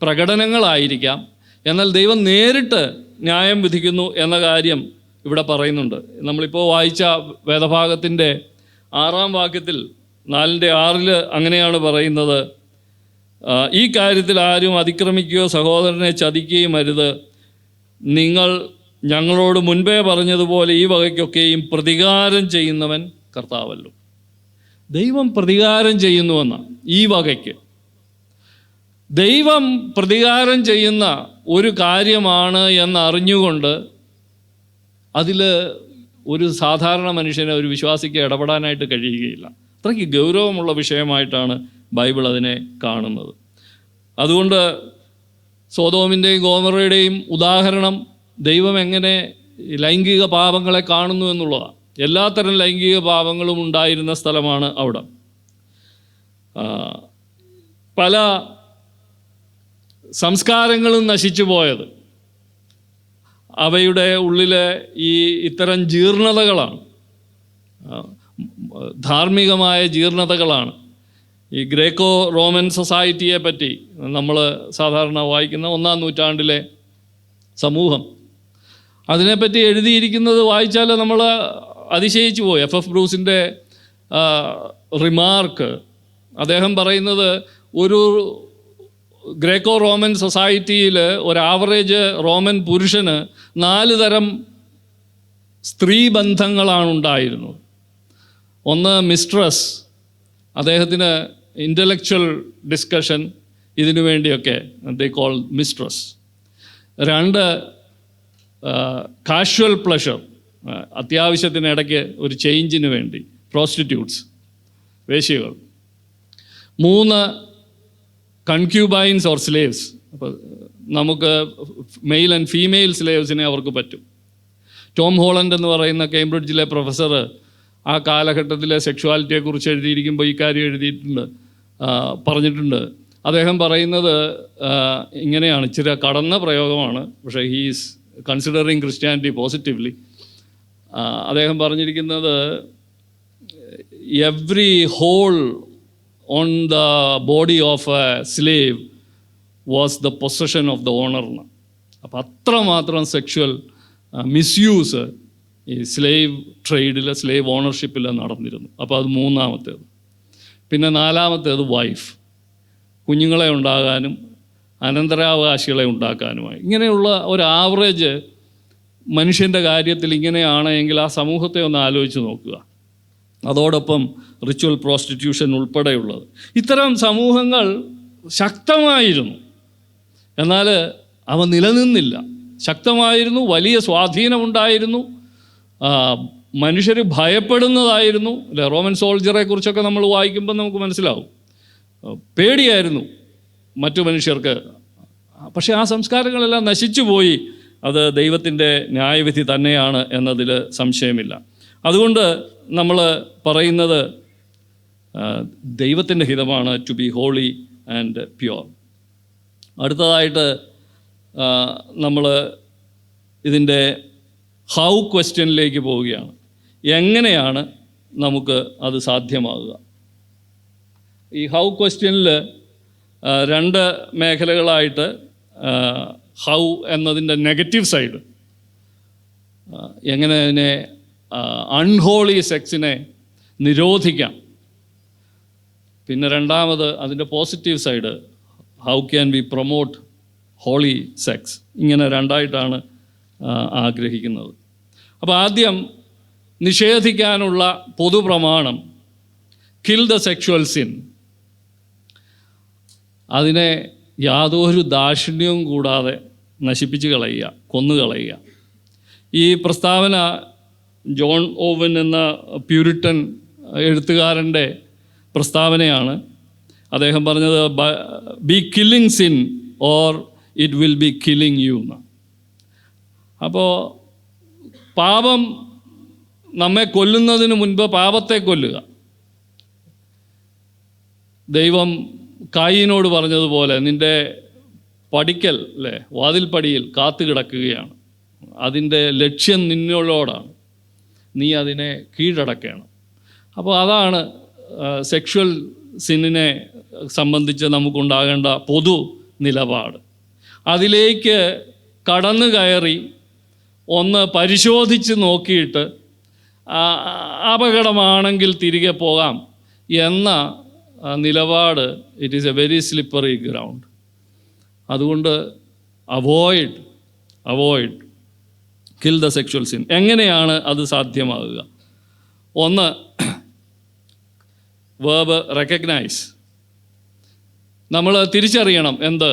പ്രകടനങ്ങളായിരിക്കാം, എന്നാൽ ദൈവം നേരിട്ട് ന്യായം വിധിക്കുന്നു എന്ന കാര്യം ഇവിടെ പറയുന്നുണ്ട്. നമ്മളിപ്പോൾ വായിച്ച വേദഭാഗത്തിൻ്റെ 6-ാം വാക്യത്തിൽ 4:6 അങ്ങനെയാണ് പറയുന്നത്: ഈ കാര്യത്തിൽ ആരും അതിക്രമിക്കുകയോ സഹോദരനെ ചതിക്കുകയും അരുത്. നിങ്ങൾ ഞങ്ങളോട് മുൻപേ പറഞ്ഞതുപോലെ ഈ വകയ്ക്കൊക്കെയും പ്രതികാരം ചെയ്യുന്നവൻ കർത്താവല്ലോ. ദൈവം പ്രതികാരം ചെയ്യുന്നുവെന്ന ഈ വകയ്ക്ക് ദൈവം പ്രതികാരം ചെയ്യുന്ന ഒരു കാര്യമാണ് എന്നറിഞ്ഞുകൊണ്ട് അതിൽ ഒരു സാധാരണ മനുഷ്യന്, ഒരു വിശ്വാസിക്ക് ഇടപെടാനായിട്ട് കഴിയുകയില്ല. അത്രയ്ക്ക് ഗൗരവമുള്ള വിഷയമായിട്ടാണ് ബൈബിൾ അതിനെ കാണുന്നത്. അതുകൊണ്ട് സോദോമിൻ്റെയും ഗോമോറയുടെയും ഉദാഹരണം ദൈവം എങ്ങനെ ലൈംഗിക പാപങ്ങളെ കാണുന്നു എന്നുള്ളതാണ്. എല്ലാത്തരം ലൈംഗിക പാപങ്ങളും ഉണ്ടായിരുന്ന സ്ഥലമാണ് അവിടെ. പല സംസ്കാരങ്ങളും നശിച്ചു പോയത് അവയുടെ ഉള്ളിലെ ഇത്തരം ജീർണതകളാണ്, ധാർമ്മികമായ ജീർണതകളാണ്. ഈ ഗ്രേക്കോ റോമൻ സൊസൈറ്റിയെ പറ്റി നമ്മൾ സാധാരണ വായിക്കുന്ന 1-ാം നൂറ്റാണ്ടിലെ സമൂഹം, അതിനെപ്പറ്റി എഴുതിയിരിക്കുന്നത് വായിച്ചാൽ നമ്മൾ അതിശയിച്ചു പോയി. എഫ് ബ്രൂസിൻ്റെ റിമാർക്ക്, അദ്ദേഹം പറയുന്നത് ഒരു ഗ്രേക്കോ റോമൻ സൊസൈറ്റിയിൽ ഒരു ആവറേജ് റോമൻ പുരുഷന് 4 തരം സ്ത്രീ ബന്ധങ്ങളാണ് ഉണ്ടായിരുന്നത്. ഒന്ന് മിസ്ട്രസ്, അദ്ദേഹത്തിന് ഇൻ്റലക്ച്വൽ ഡിസ്കഷൻ ഇതിനു വേണ്ടിയൊക്കെ they call mistress. 2 casual pleasure, അത്യാവശ്യത്തിനിടയ്ക്ക് ഒരു ചേഞ്ചിന് വേണ്ടി പ്രോസ്റ്റിറ്റ്യൂട്ട്സ്, വേശ്യകൾ. 3 കൺക്യൂബൈൻസ് ഓർ സ്ലേവ്സ്, അപ്പോൾ നമുക്ക് മെയിൽ ആൻഡ് ഫീമെയിൽ സ്ലേവ്സിനെ അവർക്ക് പറ്റും. ടോം ഹോളണ്ട് എന്ന് പറയുന്ന കേംബ്രിഡ്ജിലെ പ്രൊഫസർ ആ കാലഘട്ടത്തിലെ സെക്ഷുവാലിറ്റിയെക്കുറിച്ച് എഴുതിയിരിക്കുമ്പോൾ ഈ കാര്യം പറഞ്ഞിട്ടുണ്ട്. അദ്ദേഹം പറയുന്നത് ഇങ്ങനെയാണ്, ഇച്ചിരി കടന്ന പ്രയോഗമാണ്, പക്ഷേ ഹീസ് കൺസിഡറിങ് ക്രിസ്ത്യാനിറ്റി പോസിറ്റീവ്ലി. അദ്ദേഹം പറഞ്ഞിരിക്കുന്നത് every hole on the body of a slave was the possession of the owner. അപ്പോൾ അത്രമാത്രം സെക്ഷുവൽ മിസ്യൂസ് ഈ സ്ലേവ് ട്രേഡിൽ, സ്ലേവ് ഓണർഷിപ്പിൽ നടന്നിരുന്നു. അപ്പോൾ അത് 3-ാമത്തേത്. പിന്നെ 4-ാമത്തേത് വൈഫ്, കുഞ്ഞുങ്ങളെ ഉണ്ടാകാനും അനന്തരാവകാശികളെ ഉണ്ടാക്കാനുമായി. ഇങ്ങനെയുള്ള ഒരു ആവറേജ് മനുഷ്യൻ്റെ കാര്യത്തിൽ ഇങ്ങനെയാണ് എങ്കിൽ ആ സമൂഹത്തെ ഒന്ന് ആലോചിച്ച് നോക്കുക. അതോടൊപ്പം റിച്വൽ പ്രോസ്റ്റിറ്റ്യൂഷൻ ഉൾപ്പെടെയുള്ളത്. ഇത്തരം സമൂഹങ്ങൾ ശക്തമായിരുന്നു, എന്നാൽ അവ നിലനിന്നില്ല. ശക്തമായിരുന്നു, വലിയ സ്വാധീനമുണ്ടായിരുന്നു, മനുഷ്യർ ഭയപ്പെടുന്നതായിരുന്നു. അല്ലെ, റോമൻ സോൾജറെ കുറിച്ചൊക്കെ നമ്മൾ വായിക്കുമ്പോൾ നമുക്ക് മനസ്സിലാവും, പേടിയായിരുന്നു മറ്റു മനുഷ്യർക്ക്. പക്ഷേ ആ സംസ്കാരങ്ങളെല്ലാം നശിച്ചു പോയി. അത് ദൈവത്തിൻ്റെ ന്യായവിധി തന്നെയാണ് എന്നതിൽ സംശയമില്ല. അതുകൊണ്ട് നമ്മൾ പറയുന്നത് ദൈവത്തിൻ്റെ ഹിതമാണ് to be holy and pure. അടുത്തതായിട്ട് നമ്മൾ ഇതിൻ്റെ ഹൗ ക്വസ്റ്റ്യനിലേക്ക് പോവുകയാണ്. എങ്ങനെയാണ് നമുക്ക് അത് സാധ്യമാകുക? ഈ ഹൗ ക്വസ്റ്റ്യനിൽ 2 മേഖലകളായിട്ട്, ഹൗ എന്നതിൻ്റെ നെഗറ്റീവ് സൈഡ്, എങ്ങനെ അതിനെ അൺഹോളി സെക്സിനെ നിരോധിക്കാം. പിന്നെ 2-ാമത് അതിൻ്റെ positive side, how can we promote holy sex. ഇങ്ങനെ 2ആയിട്ടാണ് ആഗ്രഹിക്കുന്നത്. അപ്പോൾ ആദ്യം നിഷേധിക്കാനുള്ള പൊതുപ്രമാണം കിൽ ദ സെക്ഷുവൽ സിൻ. അതിനെ യാതൊരു ദാക്ഷിണ്യവും കൂടാതെ നശിപ്പിച്ച് കളയുക, കൊന്നുകളയുക. ഈ പ്രസ്താവന ജോൺ ഓവൻ എന്ന പ്യൂരിറ്റൻ എഴുത്തുകാരൻ്റെ പ്രസ്താവനയാണ്. അദ്ദേഹം പറഞ്ഞത് be killing sin or it will be killing you എന്ന്. അപ്പോൾ പാപം നമ്മെ കൊല്ലുന്നതിന് മുൻപ് പാപത്തെ കൊല്ലുക. ദൈവം കായീനോട് പറഞ്ഞതുപോലെ നിൻ്റെ പടിക്കൽ, അല്ലേ, വാതിൽപ്പടിയിൽ കാത്തു കിടക്കുകയാണ്, അതിൻ്റെ ലക്ഷ്യം നിന്നോടാണ്, നീ അതിനെ കീഴടക്കണം. അപ്പോൾ അതാണ് സെക്ഷുവൽ സിന്നിനെ സംബന്ധിച്ച് നമുക്കുണ്ടാകേണ്ട പൊതു നിലപാട്. അതിലേക്ക് കടന്നു കയറി ഒന്ന് പരിശോധിച്ച് നോക്കിയിട്ട് അപകടമാണെങ്കിൽ തിരികെ പോകാം എന്ന നിലപാട് it is a very slippery ground. അതുകൊണ്ട് avoid kill the sexual sin. എങ്ങനെയാണ് അത് സാധ്യമാകുക? ഒന്ന്, വേർബ് റെക്കഗ്നൈസ്. നമ്മൾ തിരിച്ചറിയണം എന്ത്?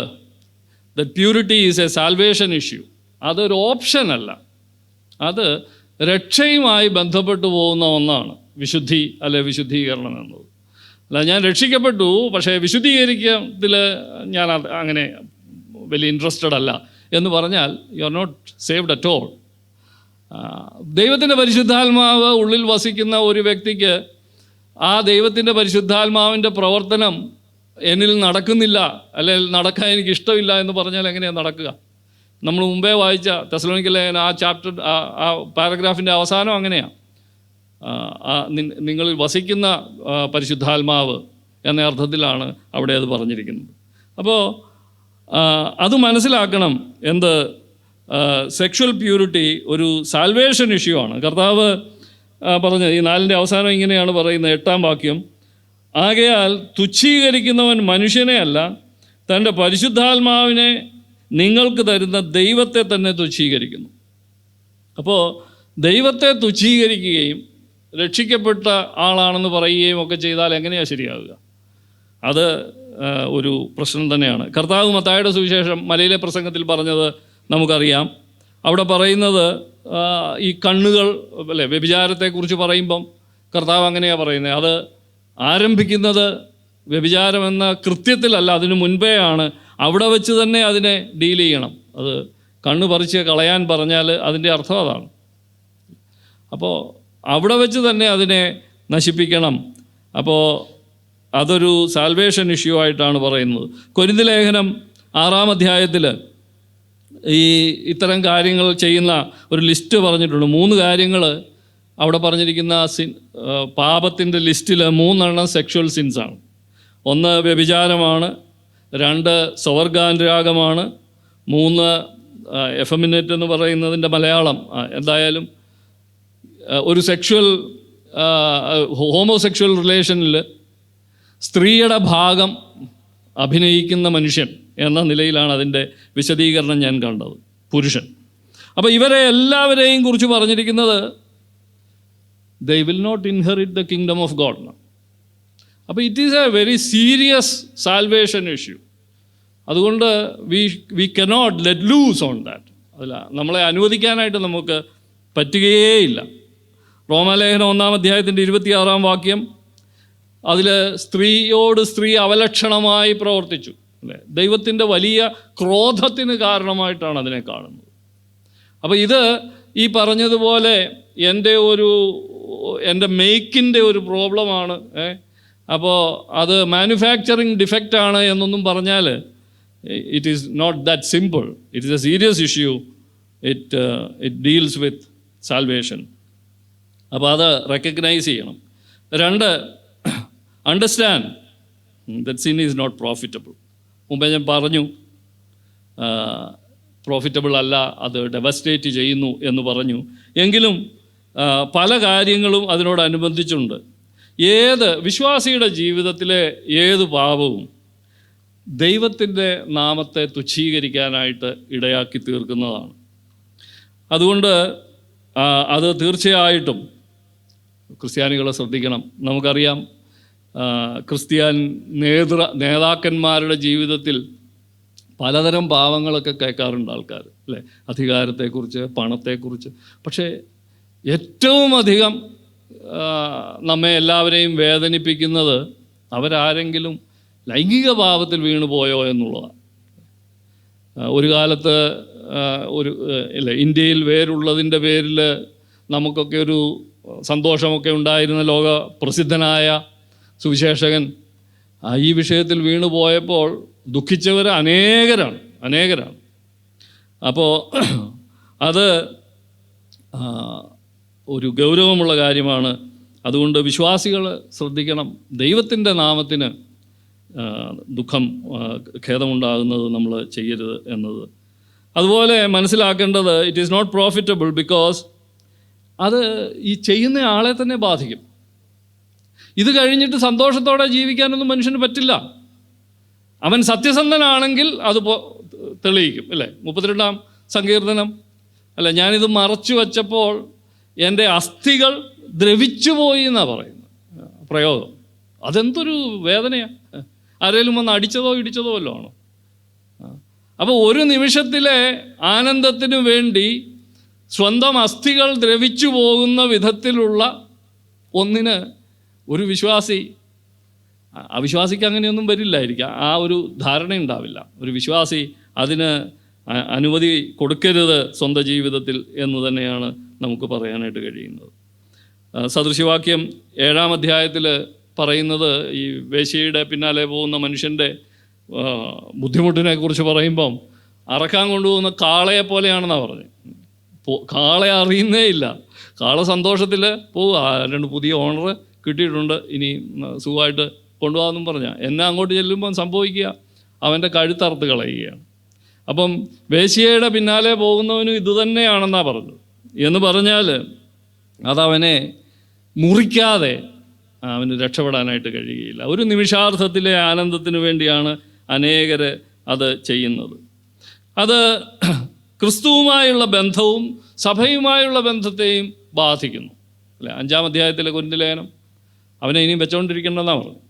That purity is a salvation issue. അതൊരു ഓപ്ഷനല്ല, അത് രക്ഷയുമായി ബന്ധപ്പെട്ടു പോകുന്ന ഒന്നാണ് വിശുദ്ധി അല്ലെ വിശുദ്ധീകരണം എന്നത്. അല്ല, ഞാൻ രക്ഷിക്കപ്പെട്ടു പക്ഷേ വിശുദ്ധീകരിക്കത്തിൽ ഞാൻ അങ്ങനെ വലിയ ഇൻട്രസ്റ്റഡ് അല്ല എന്ന് പറഞ്ഞാൽ you are not saved at all. ദൈവത്തിൻ്റെ പരിശുദ്ധാത്മാവ് ഉള്ളിൽ വസിക്കുന്ന ഒരു വ്യക്തിക്ക് ആ ദൈവത്തിൻ്റെ പരിശുദ്ധാത്മാവിൻ്റെ പ്രവർത്തനം എന്നിൽ നടക്കുന്നില്ല, അല്ലെങ്കിൽ നടക്കാൻ എനിക്ക് ഇഷ്ടമില്ല എന്ന് പറഞ്ഞാൽ എങ്ങനെയാണ് നടക്കുക? നമ്മൾ മുമ്പേ വായിച്ച തെസ്സലോനിക്കയിലെ ആ ചാപ്റ്റർ, ആ പാരഗ്രാഫിൻ്റെ അവസാനം അങ്ങനെയാണ്, നിങ്ങളിൽ വസിക്കുന്ന പരിശുദ്ധാത്മാവ് എന്ന അർത്ഥത്തിലാണ് അവിടെ അത് പറഞ്ഞിരിക്കുന്നത്. അപ്പോൾ അത് മനസ്സിലാക്കണം. എന്ത്? സെക്ഷൽ പ്യൂരിറ്റി ഒരു സാൽവേഷൻ ഇഷ്യൂ ആണ്. കർത്താവ് പറഞ്ഞത് ഈ 4-ന്റെ അവസാനം ഇങ്ങനെയാണ് പറയുന്നത്, 8-ാം വാക്യം: ആകയാൽ തുച്ഛീകരിക്കുന്നവൻ മനുഷ്യനെ അല്ല, തൻ്റെ പരിശുദ്ധാത്മാവിനെ നിങ്ങൾക്ക് തരുന്ന ദൈവത്തെ തന്നെ തുച്ഛീകരിക്കുന്നു. അപ്പോൾ ദൈവത്തെ തുച്ഛീകരിക്കുകയും രക്ഷിക്കപ്പെട്ട ആളാണെന്ന് പറയുകയും ഒക്കെ ചെയ്താൽ എങ്ങനെയാണ് ശരിയാവുക? അത് ഒരു പ്രശ്നം തന്നെയാണ്. കർത്താവ് മത്തായിയുടെ സുവിശേഷം മലയിലെ പ്രസംഗത്തിൽ പറഞ്ഞത് നമുക്കറിയാം. അവിടെ പറയുന്നത് ഈ കണ്ണുകൾ അല്ലേ, വ്യഭിചാരത്തെക്കുറിച്ച് പറയുമ്പം കർത്താവ് അങ്ങനെയാണ് പറയുന്നത്. അത് ആരംഭിക്കുന്നത് വ്യഭിചാരമെന്ന കൃത്യത്തിലല്ല, അതിനു മുൻപേ ആണ്. അവിടെ വെച്ച് തന്നെ അതിനെ ഡീൽ ചെയ്യണം. അത് കണ്ണ് പറിച്ച് കളയാൻ പറഞ്ഞാൽ അതിൻ്റെ അർത്ഥം അതാണ്. അപ്പോൾ അവിടെ വെച്ച് തന്നെ അതിനെ നശിപ്പിക്കണം. അപ്പോൾ അതൊരു സാൽവേഷൻ ഇഷ്യൂ ആയിട്ടാണ് പറയുന്നത്. കൊരിന്ത്യർ ലേഖനം 6-ാം അധ്യായത്തിൽ ഇത്തരം കാര്യങ്ങൾ ചെയ്യുന്ന ഒരു ലിസ്റ്റ് പറഞ്ഞിട്ടുണ്ട്. 3 കാര്യങ്ങൾ അവിടെ പറഞ്ഞിരിക്കുന്ന പാപത്തിൻ്റെ ലിസ്റ്റിൽ 3 സെക്ഷൽ സിൻസാണ്. 1 വ്യഭിചാരമാണ്, 2 സ്വവർഗാനുരാഗമാണ്, 3 എഫമിനേറ്റ് എന്ന് പറയുന്നതിൻ്റെ മലയാളം എന്തായാലും ഒരു സെക്ഷൽ ഹോമോസെക്ഷൽ റിലേഷനിൽ സ്ത്രീയുടെ ഭാഗം അഭിനയിക്കുന്ന മനുഷ്യൻ എന്ന നിലയിലാണ് അതിൻ്റെ വിശദീകരണം ഞാൻ കണ്ടത്, പുരുഷൻ. അപ്പോൾ ഇവരെ എല്ലാവരെയും കുറിച്ച് പറഞ്ഞിരിക്കുന്നത് they will not inherit the kingdom of God. അപ്പോൾ it is a very serious salvation issue. അതുകൊണ്ട് we cannot let loose on that. അതില്ല, നമ്മളെ അനുവദിക്കാനായിട്ട് നമുക്ക് പറ്റുകയേയില്ല. റോമാലേഖനം 1-ാം അധ്യായത്തിൻ്റെ 26-ാം വാക്യം, അതിൽ സ്ത്രീയോട് സ്ത്രീ അവലക്ഷണമായി പ്രവർത്തിച്ചു അല്ലേ, ദൈവത്തിൻ്റെ വലിയ ക്രോധത്തിന് കാരണമായിട്ടാണ് അതിനെ കാണുന്നത്. അപ്പോൾ ഇത് ഈ പറഞ്ഞതുപോലെ എൻ്റെ മേക്കിൻ്റെ ഒരു പ്രോബ്ലമാണ്. അപ്പോൾ അത് മാനുഫാക്ചറിങ് ഡിഫക്റ്റാണ് എന്നൊന്നും പറഞ്ഞാൽ it is not that simple. It is a serious issue. It deals with salvation. അപ്പോൾ അത് റെക്കഗ്നൈസ് ചെയ്യണം. 2, understand that sin is not profitable. മുമ്പേ ഞാൻ പറഞ്ഞു പ്രോഫിറ്റബിൾ അല്ല, അത് ഡെവസ്റ്റേറ്റ് ചെയ്യുന്നു എന്ന് പറഞ്ഞു. എങ്കിലും പല കാര്യങ്ങളും അതിനോടനുബന്ധിച്ചുണ്ട്. വിശ്വാസിയുടെ ജീവിതത്തിലെ ഏത് പാപവും ദൈവത്തിൻ്റെ നാമത്തെ തുച്ഛീകരിക്കാനായിട്ട് ഇടയാക്കി തീർക്കുന്നതാണ്. അതുകൊണ്ട് അത് തീർച്ചയായിട്ടും ക്രിസ്ത്യാനികളെ ശ്രദ്ധിക്കണം. നമുക്കറിയാം ക്രിസ്ത്യൻ നേതാക്കന്മാരുടെ ജീവിതത്തിൽ പലതരം പാവങ്ങളൊക്കെ കേൾക്കാറുണ്ട് ആൾക്കാർ അല്ലേ, അധികാരത്തെക്കുറിച്ച്, പണത്തെക്കുറിച്ച്. പക്ഷേ ഏറ്റവും അധികം നമ്മെ എല്ലാവരെയും വേദനിപ്പിക്കുന്നത് അവരാരെങ്കിലും ലൈംഗിക പാപത്തിൽ വീണുപോയോ എന്നുള്ളതാണ്. ഒരു കാലത്ത് ഇന്ത്യയിൽ വേരുള്ളതിൻ്റെ പേരിൽ നമുക്കൊക്കെ ഒരു സന്തോഷമൊക്കെ ഉണ്ടായിരുന്ന ലോക പ്രസിദ്ധനായ സുവിശേഷകൻ ഈ വിഷയത്തിൽ വീണുപോയപ്പോൾ ദുഃഖിച്ചവർ അനേകരാണ്. അപ്പോൾ അത് ഒരു ഗൗരവമുള്ള കാര്യമാണ്. അതുകൊണ്ട് വിശ്വാസികൾ ശ്രദ്ധിക്കണം, ദൈവത്തിൻ്റെ നാമത്തിന് ഖേദമുണ്ടാകുന്നത് നമ്മൾ ചെയ്യരുത് എന്നത്. അതുപോലെ മനസ്സിലാക്കേണ്ടത് it is not profitable because അത് ഈ ചെയ്യുന്ന ആളെ തന്നെ ബാധിക്കും. ഇത് കഴിഞ്ഞിട്ട് സന്തോഷത്തോടെ ജീവിക്കാനൊന്നും മനുഷ്യന് പറ്റില്ല. അവൻ സത്യസന്ധനാണെങ്കിൽ അത് തെളിയിക്കും അല്ലേ? 32-ാം സങ്കീർത്തനം അല്ല, ഞാനിത് മറച്ചു വച്ചപ്പോൾ എൻ്റെ അസ്ഥികൾ ദ്രവിച്ചു പോയി എന്നാണ് പറയുന്നത് പ്രയോഗം. അതെന്തൊരു വേദനയാണ്. ആരെങ്കിലും വന്ന് അടിച്ചതോ ഇടിച്ചതോ വല്ലോ ആണോ? അപ്പോൾ ഒരു നിമിഷത്തിലെ ആനന്ദത്തിനു വേണ്ടി സ്വന്തം അസ്ഥികൾ ദ്രവിച്ചു പോകുന്ന വിധത്തിലുള്ള ഒന്നിന് ഒരു വിശ്വാസി, അവിശ്വാസിക്ക് അങ്ങനെയൊന്നും വരില്ലായിരിക്കാം, ആ ഒരു ധാരണ ഉണ്ടാവില്ല. ഒരു വിശ്വാസി അതിന് അനുമതി കൊടുക്കരുത് സ്വന്തം ജീവിതത്തിൽ എന്ന് തന്നെയാണ് നമുക്ക് പറയാനായിട്ട് കഴിയുന്നത്. സദൃശവാക്യം 7-ാം അധ്യായത്തിൽ പറയുന്നത് ഈ വേശ്യയുടെ പിന്നാലെ പോകുന്ന മനുഷ്യൻ്റെ ബുദ്ധിമുട്ടിനെ കുറിച്ച് പറയുമ്പം അറക്കാൻ കൊണ്ടുപോകുന്ന കാളയെ പോലെയാണെന്നാണ് പറഞ്ഞത്. കാളയെ അറിയുന്നേ ഇല്ല. കാള സന്തോഷത്തിൽ പോവുക, 2 പുതിയ ഓണർ കിട്ടിയിട്ടുണ്ട്, ഇനി സുഖമായിട്ട് കൊണ്ടുപോകാമെന്നും പറഞ്ഞാൽ എന്നെ അങ്ങോട്ട് ചെല്ലുമ്പം സംഭവിക്കുക അവൻ്റെ കഴുത്തറുത്ത് കളയുകയാണ്. അപ്പം വേശ്യയുടെ പിന്നാലെ പോകുന്നവനും ഇതുതന്നെയാണെന്നാണ് പറഞ്ഞത്. എന്ന് പറഞ്ഞാൽ അതവനെ മുറിക്കാതെ അവന് രക്ഷപ്പെടാനായിട്ട് കഴിയുകയില്ല. ഒരു നിമിഷാർത്ഥത്തിലെ ആനന്ദത്തിന് വേണ്ടിയാണ് അനേകർ അത് ചെയ്യുന്നത്. അത് ക്രിസ്തുവുമായുള്ള ബന്ധവും സഭയുമായുള്ള ബന്ധത്തെയും ബാധിക്കുന്നു അല്ലേ? 5-ാം അധ്യായത്തിലെ കൊരിന്ത്യർ ലേഖനം അവനെ ഇനിയും വെച്ചുകൊണ്ടിരിക്കേണ്ടെന്നാണ് പറഞ്ഞത്.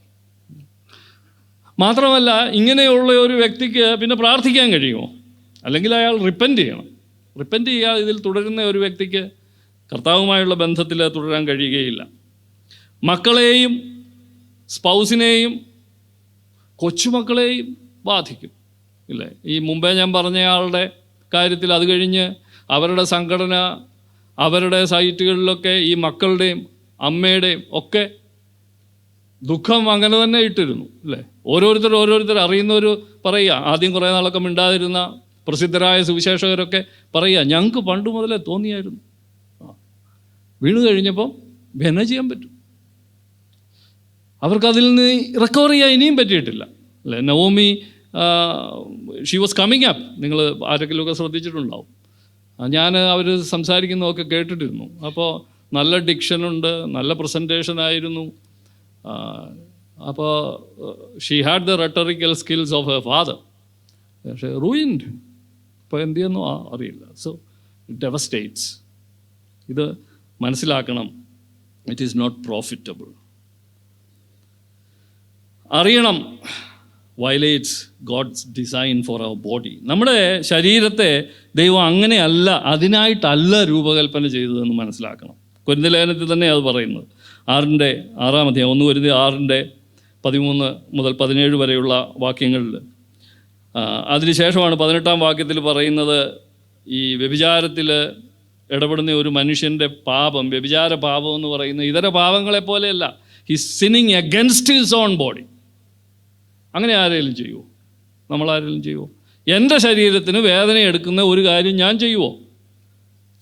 മാത്രമല്ല, ഇങ്ങനെയുള്ള ഒരു വ്യക്തിക്ക് പിന്നെ പ്രാർത്ഥിക്കാൻ കഴിയുമോ? അല്ലെങ്കിൽ അയാൾ റിപ്പൻറ്റ് ചെയ്യണം. റിപ്പൻറ്റ് ചെയ്യാതെ ഇതിൽ തുടരുന്ന ഒരു വ്യക്തിക്ക് കർത്താവുമായുള്ള ബന്ധത്തിൽ തുടരാൻ കഴിയുകയില്ല. മക്കളെയും സ്പൗസിനെയും കൊച്ചുമക്കളെയും ബാധിക്കും ഇല്ലേ? ഈ മുമ്പേ ഞാൻ പറഞ്ഞയാളുടെ കാര്യത്തിൽ അത് കഴിഞ്ഞ് അവരുടെ സംഘടന, അവരുടെ സൈറ്റുകളിലൊക്കെ ഈ മക്കളുടെയും അമ്മയുടെയും ഒക്കെ ദുഃഖം അങ്ങനെ തന്നെ ഇട്ടിരുന്നു അല്ലേ? ഓരോരുത്തർ അറിയുന്നവർ പറയുക, ആദ്യം കുറേ നാളൊക്കെ മിണ്ടാതിരുന്ന പ്രസിദ്ധരായ സുവിശേഷകരൊക്കെ പറയുക, ഞങ്ങൾക്ക് പണ്ട് മുതലേ തോന്നിയായിരുന്നു. വീണ് കഴിഞ്ഞപ്പോൾ ഭിന്ന ചെയ്യാൻ പറ്റും. അവർക്കതിൽ നിന്ന് റിക്കവർ ചെയ്യാൻ ഇനിയും പറ്റിയിട്ടില്ല അല്ലേ? Naomi she was coming up. നിങ്ങൾ ആരെങ്കിലുമൊക്കെ ശ്രദ്ധിച്ചിട്ടുണ്ടാവും. ഞാൻ അവർ സംസാരിക്കുന്നതൊക്കെ കേട്ടിട്ടിരുന്നു. അപ്പോൾ നല്ല ഡിക്ഷനുണ്ട്, നല്ല പ്രസൻറ്റേഷനായിരുന്നു. അപ്പോൾ she had the rhetorical skills of her father. പക്ഷേ റൂയിൻഡ്. ഇപ്പോൾ എന്ത് ചെയ്യുന്നു അറിയില്ല. So it devastates. ഇത് മനസ്സിലാക്കണം. It is not profitable. അറിയണം, violates God's design for our body. നമ്മുടെ ശരീരത്തെ ദൈവം അങ്ങനെയല്ല, അതിനായിട്ടല്ല രൂപകൽപ്പന ചെയ്തതെന്ന് മനസ്സിലാക്കണം. കൊരിന്ത്യർ ലേഖനത്തിൽ തന്നെ അത് പറയുന്നത്. 6-ാം അധ്യായം 1 കൊരിന്ത്യർ 6-13 മുതൽ 17 വരെയുള്ള വാക്യങ്ങളിൽ. അതിനുശേഷമാണ് 18-ാം വാക്യത്തിൽ പറയുന്നത്, ഈ വ്യഭിചാരത്തിൽ ഇടപെടുന്ന ഒരു മനുഷ്യൻ്റെ പാപം, വ്യഭിചാര പാപം എന്ന് പറയുന്ന ഇതര പാപങ്ങളെപ്പോലെയല്ല. He's sinning against his own body. അങ്ങനെ ആരെങ്കിലും ചെയ്യുമോ? നമ്മളാരെങ്കിലും ചെയ്യുമോ? എൻ്റെ ശരീരത്തിന് വേദന എടുക്കുന്ന ഒരു കാര്യം ഞാൻ ചെയ്യുമോ?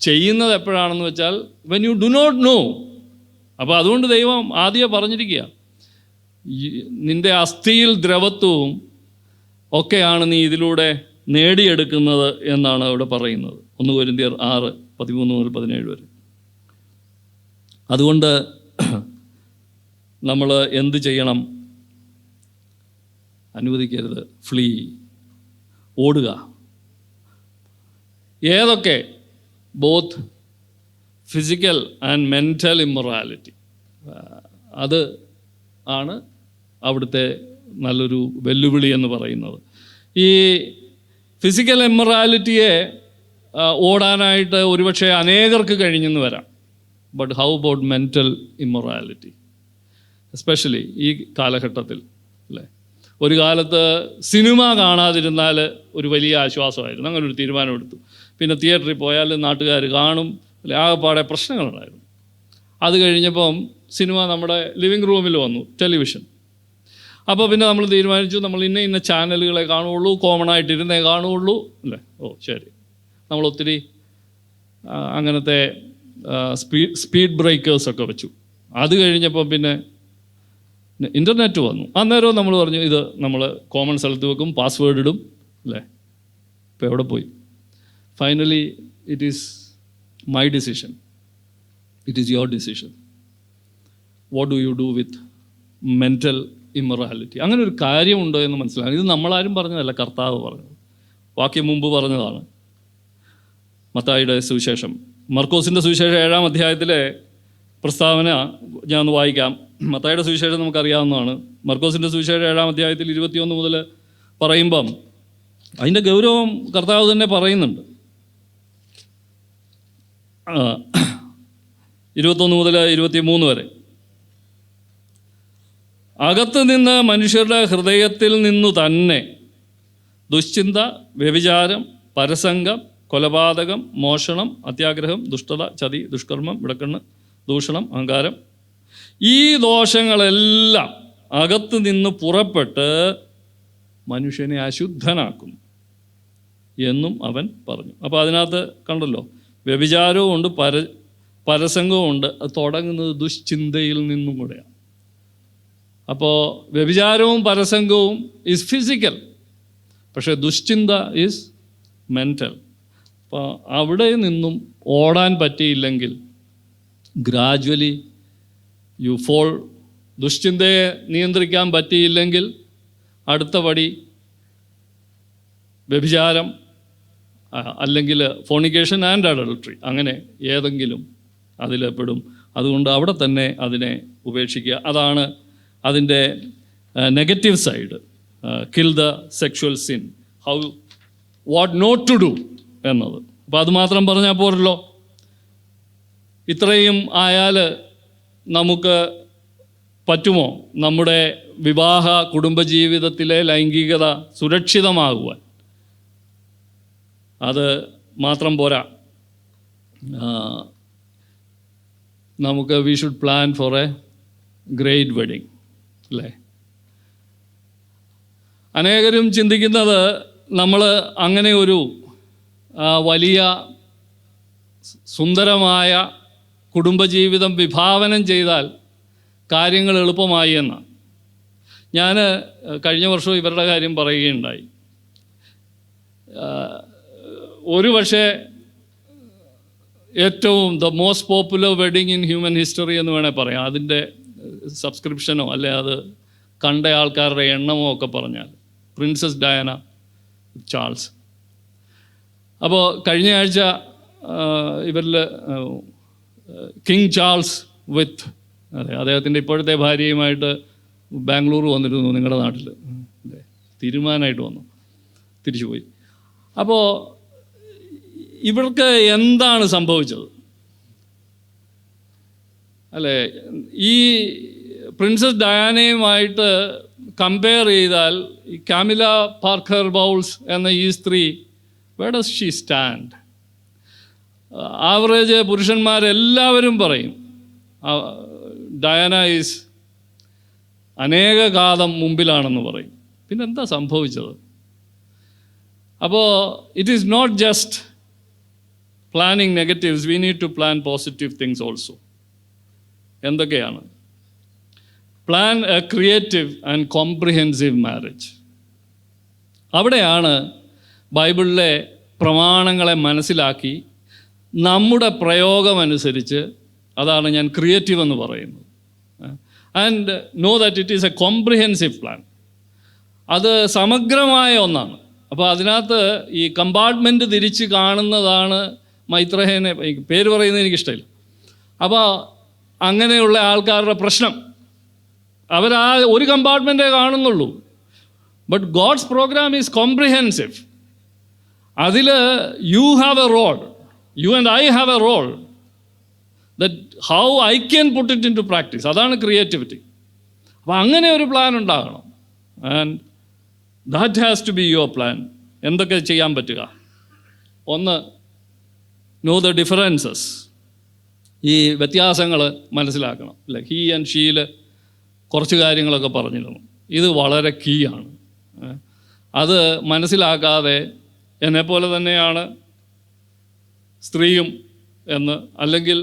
ചെയ്യുന്നത് എപ്പോഴാണെന്ന് വെച്ചാൽ when you do not know. അപ്പോൾ അതുകൊണ്ട് ദൈവം ആദ്യം പറഞ്ഞിരിക്കുക, നിൻ്റെ അസ്ഥിയിൽ ദ്രവത്വവും ഒക്കെയാണ് നീ ഇതിലൂടെ നേടിയെടുക്കുന്നത് എന്നാണ് അവിടെ പറയുന്നത്. 1 കൊരിന്ത്യർ 6:13 മുതൽ 17 വരെ. അതുകൊണ്ട് നമ്മൾ എന്ത് ചെയ്യണം? അനുവദിക്കരുത്. ഫ്ലീ, ഓടുക. ഏതൊക്കെ? Both physical and mental immorality. അത് ആണ് അവിടുത്തെ നല്ലൊരു വെല്ലുവിളി എന്ന് പറയുന്നത്. ഈ ഫിസിക്കൽ ഇമ്മൊറാലിറ്റിയെ ഓടാനായിട്ട് ഒരുപക്ഷെ അനേകർക്ക് കഴിഞ്ഞെന്ന് വരാം. But how about mental immorality, especially ഈ കാലഘട്ടത്തിൽ അല്ലേ? ഒരു കാലത്ത് സിനിമ കാണാതിരുന്നാൽ ഒരു വലിയ ആശ്വാസമായിരുന്നു. അങ്ങനെ ഒരു തീരുമാനമെടുത്തു. പിന്നെ തിയേറ്ററിൽ പോയാൽ നാട്ടുകാർ കാണും അല്ലെ? ആകെപ്പാടെ പ്രശ്നങ്ങളുണ്ടായിരുന്നു. അത് കഴിഞ്ഞപ്പം സിനിമ നമ്മുടെ ലിവിങ് റൂമിൽ വന്നു, ടെലിവിഷൻ. അപ്പോൾ പിന്നെ നമ്മൾ തീരുമാനിച്ചു, നമ്മൾ ഇന്ന ചാനലുകളെ കാണുകയുള്ളൂ, കോമൺ ആയിട്ടിരുന്നേ കാണുകയുള്ളൂ അല്ലേ? ഓ ശരി. നമ്മളൊത്തിരി അങ്ങനത്തെ സ്പീഡ് ബ്രേക്കേഴ്സൊക്കെ വെച്ചു. അത് കഴിഞ്ഞപ്പോൾ പിന്നെ ഇൻ്റർനെറ്റ് വന്നു. അന്നേരവും നമ്മൾ പറഞ്ഞു, ഇത് നമ്മൾ കോമൺ സ്ഥലത്ത് വെക്കും, പാസ്വേഡ് ഇടും അല്ലേ? ഇപ്പോൾ എവിടെ പോയി? Finally it is my decision, it is your decision. What do you do with mental immorality. അങ്ങനെ ഒരു കാര്യമുണ്ടോ എന്ന് മനസ്സിലാക്കണം. ഇത് നമ്മളാരും പറഞ്ഞതല്ല, കർത്താവ് പറഞ്ഞത്. വാക്യം മുമ്പ് പറഞ്ഞതാണ്. മത്തായിയുടെ സുവിശേഷം, മർക്കോസിൻ്റെ സുവിശേഷം 7-ാം അധ്യായത്തിലെ പ്രസ്താവന ഞാൻ ഒന്ന് വായിക്കാം. മത്തായിയുടെ സുവിശേഷം നമുക്കറിയാവുന്നതാണ്. മർക്കോസിൻ്റെ സുവിശേഷം 7-ാം അധ്യായത്തിൽ 21 മുതൽ പറയുമ്പം അതിൻ്റെ ഗൗരവം കർത്താവ് തന്നെ പറയുന്നുണ്ട്. 21 മുതൽ 23 വരെ. അകത്ത് നിന്ന് മനുഷ്യരുടെ ഹൃദയത്തിൽ നിന്നു തന്നെ ദുശ്ചിന്ത, വ്യഭിചാരം, പരസംഗം, കൊലപാതകം, മോഷണം, അത്യാഗ്രഹം, ദുഷ്ടത, ചതി, ദുഷ്കർമ്മം, വിടക്കണ്ണ്, ദൂഷണം, അഹങ്കാരം, ഈ ദോഷങ്ങളെല്ലാം അകത്ത് നിന്ന് പുറപ്പെട്ട് മനുഷ്യനെ അശുദ്ധനാക്കുന്നു എന്നും അവൻ പറഞ്ഞു. അപ്പോൾ അതിനകത്ത് കണ്ടല്ലോ, വ്യഭിചാരവും ഉണ്ട്, പരസംഗവും ഉണ്ട്. അത് തുടങ്ങുന്നത് ദുശ്ചിന്തയിൽ നിന്നും കൂടെയാണ്. അപ്പോൾ വ്യഭിചാരവും പരസംഗവും ഈസ് ഫിസിക്കൽ, പക്ഷേ ദുശ്ചിന്ത ഈസ് മെൻ്റൽ. അപ്പോൾ അവിടെ നിന്നും ഓടാൻ പറ്റിയില്ലെങ്കിൽ ഗ്രാജ്വലി യു ഫോൾ. ദുശ്ചിന്തയെ നിയന്ത്രിക്കാൻ പറ്റിയില്ലെങ്കിൽ അടുത്ത പടി വ്യഭിചാരം, അല്ലെങ്കിൽ ഫോണിക്കേഷൻ ആൻഡ് അഡൾട്ടറി, അങ്ങനെ ഏതെങ്കിലും അതിൽപ്പെടും. അതുകൊണ്ട് അവിടെ തന്നെ അതിനെ ഉപേക്ഷിക്കുക. അതാണ് അതിൻ്റെ negative side. Kill the sexual sin, how what not to do എന്നത്. അപ്പോൾ അത് മാത്രം പറഞ്ഞാൽ പോരല്ലോ. ഇത്രയും ആയാൽ നമുക്ക് പറ്റുമോ നമ്മുടെ വിവാഹ കുടുംബജീവിതത്തിലെ ലൈംഗികത സുരക്ഷിതമാകുവാൻ? അത് മാത്രം പോരാ. നമുക്ക് we should plan for A great wedding, അല്ലേ? അനേകരും ചിന്തിക്കുന്നത് നമ്മൾ അങ്ങനെ ഒരു വലിയ സുന്ദരമായ കുടുംബജീവിതം വിഭാവനം ചെയ്താൽ കാര്യങ്ങൾ എളുപ്പമായി എന്നാണ്. ഞാൻ കഴിഞ്ഞ വർഷം ഇവരുടെ കാര്യം പറയുകയുണ്ടായി. ഒരു പക്ഷേ ഏറ്റവും the most popular wedding in human history എന്ന് വേണേൽ പറയാം. അതിൻ്റെ സബ്സ്ക്രിപ്ഷനോ അല്ലെ അത് കണ്ട ആൾക്കാരുടെ എണ്ണമോ ഒക്കെ പറഞ്ഞാൽ പ്രിൻസസ് ഡയാന ചാൾസ്. അപ്പോൾ കഴിഞ്ഞ ആഴ്ച ഇവരിൽ കിങ് ചാൾസ് വിത്ത് അദ്ദേഹത്തിൻ്റെ ഇപ്പോഴത്തെ ഭാര്യയുമായിട്ട് ബാംഗ്ലൂർ വന്നിരുന്നു, നിങ്ങളുടെ നാട്ടിൽ തീരുമാനമായിട്ട് വന്നു, തിരിച്ചുപോയി. അപ്പോൾ ഇവർക്ക് എന്താണ് സംഭവിച്ചത്? അല്ലേ, ഈ പ്രിൻസസ് ഡയാനയുമായിട്ട് കമ്പയർ ചെയ്താൽ ഈ കാമില പാർക്കർ ബൗൾസ് എന്ന ഈ സ്ത്രീ, where does she stand? Average പുരുഷന്മാരെല്ലാവരും പറയും ഡയാന ഈസ് അനേക കാലം മുമ്പിലാണെന്ന് പറയും. പിന്നെ എന്താ സംഭവിച്ചത്? അപ്പോൾ it is not just planning negatives, we need to plan positive things also. എന്തൊക്കെയാണ്? Plan a creative and comprehensive marriage. അവിടെയാണ് ബൈബിളിലെ പ്രമാണങ്ങളെ മനസ്സിലാക്കി നമ്മുടെ പ്രയോഗമനുസരിച്ച്, അതാണ് ഞാൻ ക്രിയേറ്റീവ് എന്ന് പറയുന്നത്. And know that it is A comprehensive plan. അത് സമഗ്രമായ ഒന്നാണ്. അപ്പോൾ അതിനകത്ത് ഈ കമ്പാർട്ട്മെൻറ്റ് തിരിച്ച് കാണുന്നതാണ് മൈത്രേയനെ, പേര് പറയുന്നത് എനിക്കിഷ്ടമില്ല. അപ്പോൾ അങ്ങനെയുള്ള ആൾക്കാരുടെ പ്രശ്നം, അവരാ ഒരു കമ്പാർട്ട്മെൻറ്റേ കാണുന്നുള്ളൂ. But God's programme is comprehensive. അതിൽ you have a role, you and I have a role, that how I can put it into practice. അതാണ് ക്രിയേറ്റിവിറ്റി. അപ്പോൾ അങ്ങനെ ഒരു പ്ലാൻ ഉണ്ടാകണം. And that has to be your plan. എന്തൊക്കെ ചെയ്യാൻ പറ്റുക? ഒന്ന്, നോ ദ ഡിഫറൻസസ്. ഈ വ്യത്യാസങ്ങൾ മനസ്സിലാക്കണം. അല്ലേ, ഹീ ആൻഡ് ഷീയിൽ കുറച്ച് കാര്യങ്ങളൊക്കെ പറഞ്ഞിരുന്നു. ഇത് വളരെ കീ ആണ്. അത് മനസ്സിലാക്കാതെ എന്നെപ്പോലെ തന്നെയാണ് സ്ത്രീയും എന്ന്, അല്ലെങ്കിൽ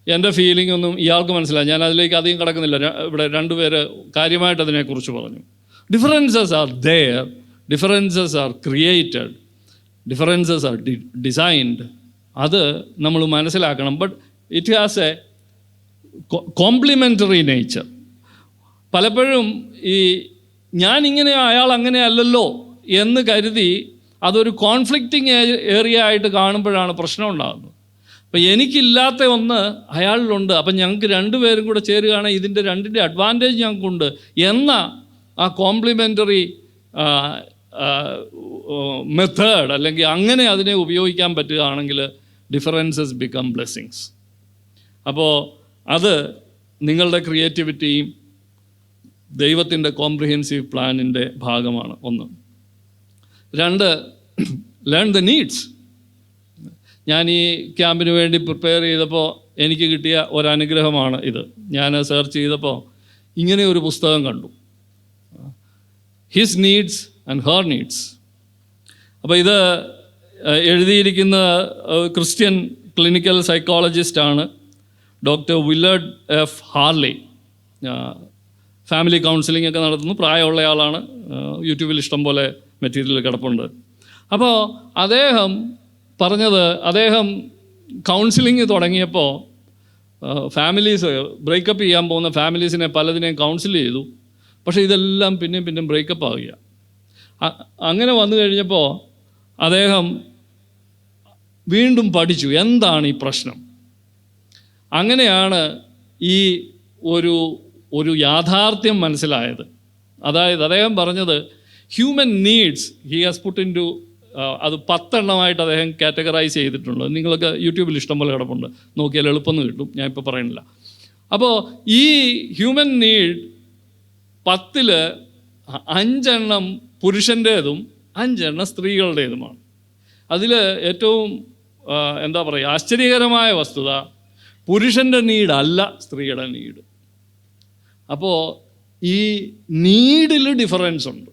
എൻ്റെ ഫീലിംഗ് ഒന്നും ഇയാൾക്ക് മനസ്സിലായി, ഞാൻ അതിലേക്ക് അധികം കിടക്കുന്നില്ല. ഇവിടെ രണ്ടുപേര് കാര്യമായിട്ട് അതിനെക്കുറിച്ച് പറഞ്ഞു. Differences are there, differences are created, differences are designed. അത് നമ്മൾ മനസ്സിലാക്കണം. But it has a complementary nature. പലപ്പോഴും ഈ ഞാനിങ്ങനെ അയാൾ അങ്ങനെ അല്ലല്ലോ എന്ന് കരുതി അതൊരു കോൺഫ്ലിക്റ്റിംഗ് ഏരിയ ആയിട്ട് കാണുമ്പോഴാണ് പ്രശ്നം ഉണ്ടാകുന്നത്. അപ്പം എനിക്കില്ലാത്ത ഒന്ന് അയാളിലുണ്ട്, അപ്പം ഞങ്ങൾക്ക് രണ്ടുപേരും കൂടെ ചേരുകയാണെങ്കിൽ ഇതിൻ്റെ രണ്ടിൻ്റെ അഡ്വാൻറ്റേജ് ഞങ്ങൾക്കുണ്ട് എന്ന ആ കോംപ്ലിമെൻ്ററി മെത്തേഡ്, അല്ലെങ്കിൽ അങ്ങനെ അതിനെ ഉപയോഗിക്കാൻ പറ്റുകയാണെങ്കിൽ ഡിഫറൻസസ് ബിക്കം ബ്ലെസ്സിങ്സ്. അപ്പോൾ അത് നിങ്ങളുടെ ക്രിയേറ്റിവിറ്റിയും ദൈവത്തിൻ്റെ കോംപ്രിഹെൻസീവ് പ്ലാനിൻ്റെ ഭാഗമാണ്. ഒന്ന്. രണ്ട്, ലേൺ ദ നീഡ്സ്. ഞാൻ ഈ ക്യാമ്പിന് വേണ്ടി പ്രിപ്പയർ ചെയ്തപ്പോൾ എനിക്ക് കിട്ടിയ ഒരനുഗ്രഹമാണ് ഇത്. ഞാൻ സെർച്ച് ചെയ്തപ്പോൾ ഇങ്ങനെ ഒരു പുസ്തകം കണ്ടു, his needs and her needs. അപ്പോൾ ഇത് എഴുതിയിരിക്കുന്ന ക്രിസ്ത്യൻ ക്ലിനിക്കൽ സൈക്കോളജിസ്റ്റാണ് doctor Willard F Harley. Family counselling ഒക്കെ നടത്തുന്നു, പ്രായമുള്ള ആളാണ്. യൂട്യൂബിൽ ഇഷ്ടം പോലെ മെറ്റീരിയൽ കിടപ്പുണ്ട്. അപ്പോൾ അദ്ദേഹം പറഞ്ഞത്, അദ്ദേഹം കൗൺസിലിംഗ് തുടങ്ങിയപ്പോൾ ഫാമിലീസ് ബ്രേക്കപ്പ് ചെയ്യാൻ പോകുന്ന ഫാമിലീസിനെ പലതിനെയും കൗൺസിൽ ചെയ്തു. പക്ഷേ ഇതെല്ലാം പിന്നെയും ബ്രേക്കപ്പ് ആവുക. അങ്ങനെ വന്നു കഴിഞ്ഞപ്പോൾ അദ്ദേഹം വീണ്ടും പഠിച്ചു എന്താണ് ഈ പ്രശ്നം. അങ്ങനെയാണ് ഈ ഒരു യാഥാർത്ഥ്യം മനസ്സിലായത്. അതായത് അദ്ദേഹം പറഞ്ഞത് human needs he has put in to, അത് 10 എണ്ണമായിട്ട് അദ്ദേഹം കാറ്റഗറൈസ് ചെയ്തിട്ടുണ്ട്. നിങ്ങൾക്ക് യൂട്യൂബിൽ ഇഷ്ടംപോലെ കിടപ്പുണ്ട്, നോക്കിയാൽ എളുപ്പമെന്ന് കിട്ടും, ഞാൻ ഇപ്പോൾ പറയുന്നില്ല. അപ്പോൾ ഈ ഹ്യൂമൻ നീഡ് 10ൽ 5 എണ്ണം പുരുഷൻ്റേതും 5 എണ്ണം സ്ത്രീകളുടേതുമാണ്. അതിൽ ഏറ്റവും എന്താ പറയുക, ആശ്ചര്യകരമായ വസ്തുത, പുരുഷൻ്റെ നീഡല്ല സ്ത്രീയുടെ നീഡ്. അപ്പോൾ ഈ നീഡിൽ ഡിഫറൻസ് ഉണ്ട്.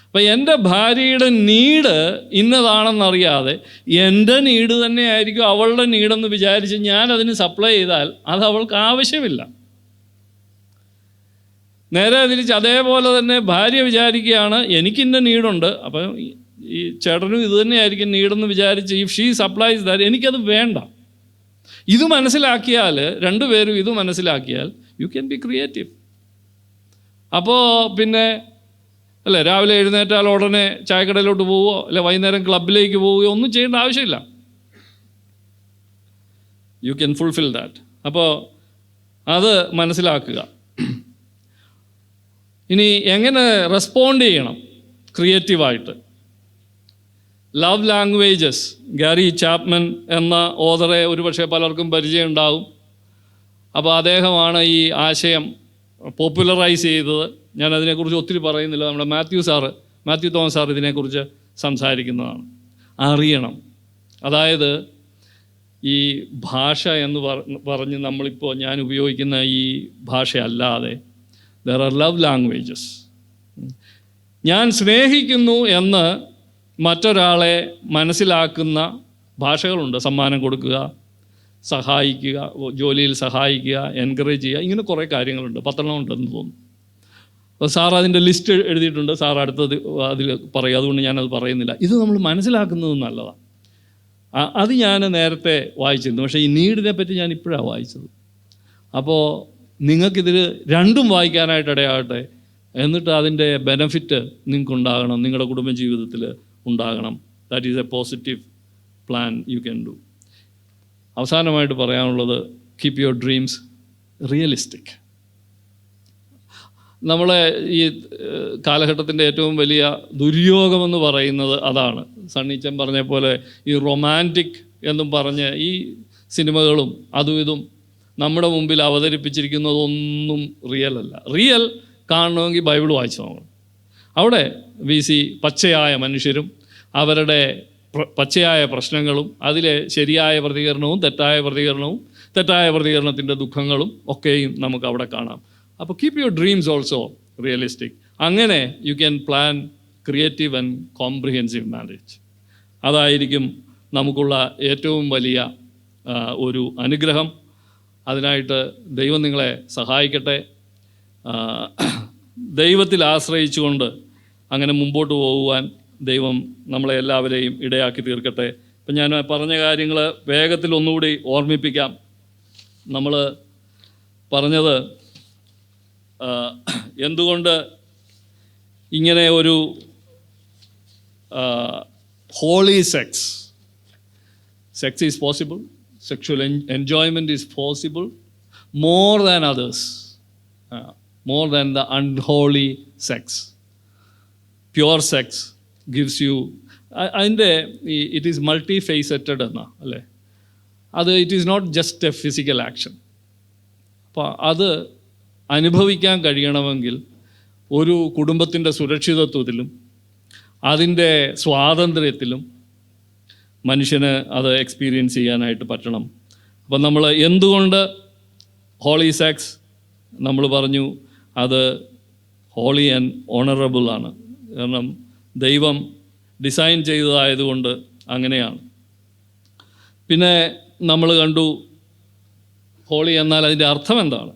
അപ്പം എൻ്റെ ഭാര്യയുടെ നീഡ് ഇന്നതാണെന്നറിയാതെ എൻ്റെ നീഡ് തന്നെ ആയിരിക്കും അവളുടെ നീഡെന്ന് വിചാരിച്ച് ഞാനതിന് സപ്ലൈ ചെയ്താൽ അത് അവൾക്ക് ആവശ്യമില്ല. നേരെ തിരിച്ച് അതേപോലെ തന്നെ ഭാര്യ വിചാരിക്കുകയാണ് എനിക്കിന്ന നീഡുണ്ട്, അപ്പം ഈ ചേട്ടനും ഇത് തന്നെയായിരിക്കും നീഡെന്ന് വിചാരിച്ച് ഇഫ് ഷീ സപ്ലൈസ് ദാറ്റ് എനിക്കത് വേണ്ട. ഇത് മനസ്സിലാക്കിയാൽ, രണ്ടുപേരും ഇത് മനസ്സിലാക്കിയാൽ യു ക്യാൻ ബി ക്രിയേറ്റീവ്. അപ്പോൾ പിന്നെ അല്ലേ, രാവിലെ എഴുന്നേറ്റാൽ ഉടനെ ചായക്കടയിലോട്ട് പോവുകയോ അല്ലെ വൈകുന്നേരം ക്ലബിലേക്ക് പോവുകയോ ഒന്നും ചെയ്യേണ്ട ആവശ്യമില്ല. You can fulfil that. അപ്പോൾ അത് മനസ്സിലാക്കുക. ഇനി എങ്ങനെ റെസ്പോണ്ട് ചെയ്യണം ക്രിയേറ്റീവായിട്ട്? ലവ് ലാംഗ്വേജസ്, ഗാരി ചാപ്മൻ എന്ന ഓതറെ ഒരുപക്ഷെ പലർക്കും പരിചയം ഉണ്ടാകും. അപ്പോൾ അദ്ദേഹമാണ് ഈ ആശയം പോപ്പുലറൈസ് ചെയ്തത്. ഞാൻ അതിനെക്കുറിച്ച് ഒത്തിരി പറയുന്നില്ല. നമ്മുടെ മാത്യു തോമസ് സാർ ഇതിനെക്കുറിച്ച് സംസാരിക്കുന്നതാണ്. അറിയണം, അതായത് ഈ ഭാഷ എന്ന് പറഞ്ഞ് നമ്മളിപ്പോൾ ഞാൻ ഉപയോഗിക്കുന്ന ഈ ഭാഷയല്ലാതെ there are love languages. ഞാൻ സ്നേഹിക്കുന്നു എന്ന് മറ്റൊരാളെ മനസ്സിലാക്കുന്ന ഭാഷകളുണ്ട്. സമ്മാനം കൊടുക്കുക, സഹായിക്കുക, ജോലിയിൽ സഹായിക്കുക, എൻകറേജ് ചെയ്യുക, ഇങ്ങനെ കുറേ കാര്യങ്ങളുണ്ട്. 10 എണ്ണം ഉണ്ടെന്ന് തോന്നുന്നു. അപ്പോൾ സാർ അതിൻ്റെ ലിസ്റ്റ് എഴുതിയിട്ടുണ്ട്. സാർ അടുത്തത് അതിൽ പറയും, അതുകൊണ്ട് ഞാനത് പറയുന്നില്ല. ഇത് നമ്മൾ മനസ്സിലാക്കുന്നത് നല്ലതാണ്. അത് ഞാൻ നേരത്തെ വായിച്ചിരുന്നു, പക്ഷേ ഈ നീഡിനെ പറ്റി ഞാൻ ഇപ്പോഴാണ് വായിച്ചത്. അപ്പോൾ നിങ്ങൾക്കിതിൽ രണ്ടും വായിക്കാനായിട്ട് ഇടയാകട്ടെ. എന്നിട്ട് അതിൻ്റെ ബെനഫിറ്റ് നിങ്ങൾക്കുണ്ടാകണം, നിങ്ങളുടെ കുടുംബജീവിതത്തിൽ ഉണ്ടാകണം. That is A positive plan you can do. അവസാനമായിട്ട് പറയാനുള്ളത്, കീപ് യുവർ ഡ്രീംസ് റിയലിസ്റ്റിക്. നമ്മളെ ഈ കാലഘട്ടത്തിൻ്റെ ഏറ്റവും വലിയ ദുര്യോഗമെന്ന് പറയുന്നത് അതാണ്. സണ്ണീച്ചൻ പറഞ്ഞ പോലെ ഈ റൊമാൻറ്റിക് എന്നും പറഞ്ഞ് ഈ സിനിമകളും അതും ഇതും നമ്മുടെ മുമ്പിൽ അവതരിപ്പിച്ചിരിക്കുന്നതൊന്നും റിയൽ അല്ല. റിയൽ കാണണമെങ്കിൽ ബൈബിൾ വായിച്ച് നോക്കണം. അവിടെ പച്ചയായ മനുഷ്യരും അവരുടെ പച്ചയായ പ്രശ്നങ്ങളും അതിലെ ശരിയായ പ്രതികരണവും തെറ്റായ പ്രതികരണത്തിൻ്റെ ദുഃഖങ്ങളും ഒക്കെയും നമുക്ക് അവിടെ കാണാം. അപ്പോൾ keep your dreams also realistic. അങ്ങനെ you can plan creative and comprehensive marriage. അതായിരിക്കും നമുക്കുള്ള ഏറ്റവും വലിയ ഒരു അനുഗ്രഹം. അതിനായിട്ട് ദൈവം നിങ്ങളെ സഹായിക്കട്ടെ. ദൈവത്തിൽ ആശ്രയിച്ചുകൊണ്ട് അങ്ങനെ മുമ്പോട്ട് പോകുവാൻ ദൈവം നമ്മളെ എല്ലാവരെയും ഇടയാക്കി തീർക്കട്ടെ. ഇപ്പം ഞാൻ പറഞ്ഞ കാര്യങ്ങൾ വേഗത്തിൽ ഒന്നുകൂടി ഓർമ്മിപ്പിക്കാം. നമ്മൾ പറഞ്ഞത് എന്തുകൊണ്ട് ഇങ്ങനെ ഒരു holy sex is possible, sexual enjoyment is possible more than others, more than the unholy sex. Pure sex gives you, അതിൻ്റെ ഇറ്റ് ഈസ് മൾട്ടി ഫേസറ്റഡ് എന്നാ അല്ലേ, അത് it is not just a physical action. അപ്പോൾ അത് അനുഭവിക്കാൻ കഴിയണമെങ്കിൽ ഒരു കുടുംബത്തിൻ്റെ സുരക്ഷിതത്വത്തിലും അതിൻ്റെ സ്വാതന്ത്ര്യത്തിലും മനുഷ്യന് അത് എക്സ്പീരിയൻസ് ചെയ്യാനായിട്ട് പറ്റണം. അപ്പം നമ്മൾ എന്തുകൊണ്ട് ഹോളി സെക്സ് നമ്മൾ പറഞ്ഞു അത് ഹോളി ആൻഡ് ഓണറബിൾ ആണ്, കാരണം ദൈവം ഡിസൈൻ ചെയ്തതായതുകൊണ്ട് അങ്ങനെയാണ്. പിന്നെ നമ്മൾ കണ്ടു ഹോളി എന്നാൽ അതിൻ്റെ അർത്ഥം എന്താണ്.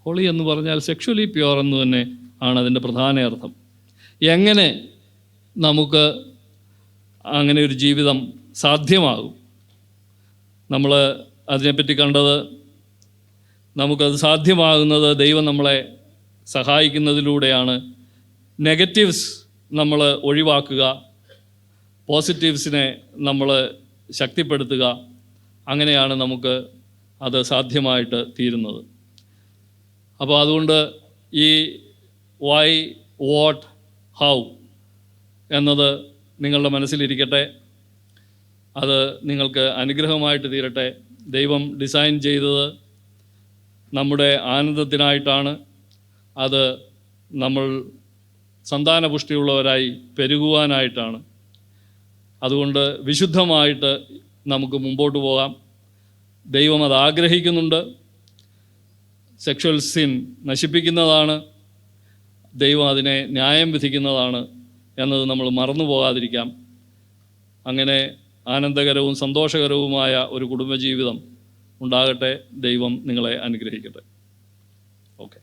ഹോളി എന്ന് പറഞ്ഞാൽ സെക്ഷുവലി പ്യുവർ എന്ന് തന്നെ ആണ് അതിൻ്റെ പ്രധാന അർത്ഥം. എങ്ങനെ നമുക്ക് അങ്ങനെ ഒരു ജീവിതം സാധ്യമാകും? നമ്മൾ അതിനെപ്പറ്റി കണ്ടത് നമുക്കത് സാധ്യമാകുന്നത് ദൈവം നമ്മളെ സഹായിക്കുന്നതിലൂടെയാണ്. നെഗറ്റീവ്സ് നമ്മൾ ഒഴിവാക്കുക, പോസിറ്റീവ്സിനെ നമ്മൾ ശക്തിപ്പെടുത്തുക, അങ്ങനെയാണ് നമുക്ക് അത് സാധ്യമായിട്ട് തീരുന്നത്. അപ്പോൾ അതുകൊണ്ട് ഈ വൈ, വാട്ട്, ഹൗ എന്നത് നിങ്ങളുടെ മനസ്സിലിരിക്കട്ടെ. അത് നിങ്ങൾക്ക് അനുഗ്രഹമായിട്ട് തീരട്ടെ. ദൈവം ഡിസൈൻ ചെയ്തത് നമ്മുടെ ആനന്ദത്തിനായിട്ടാണ്. അത് നമ്മൾ സന്താനപുഷ്ടിയുള്ളവരായി പെരുകുവാനായിട്ടാണ്. അതുകൊണ്ട് വിശുദ്ധമായിട്ട് നമുക്ക് മുമ്പോട്ട് പോകാം. ദൈവം അത് ആഗ്രഹിക്കുന്നുണ്ട്. സെക്ഷുവൽ സിൻ നശിപ്പിക്കുന്നതാണ്, ദൈവം അതിനെ ന്യായം വിധിക്കുന്നതാണ് എന്നത് നമ്മൾ മറന്നു പോകാതിരിക്കാം. അങ്ങനെ ആനന്ദകരവും സന്തോഷകരവുമായ ഒരു കുടുംബജീവിതം ഉണ്ടാകട്ടെ. ദൈവം നിങ്ങളെ അനുഗ്രഹിക്കട്ടെ. ഓക്കെ.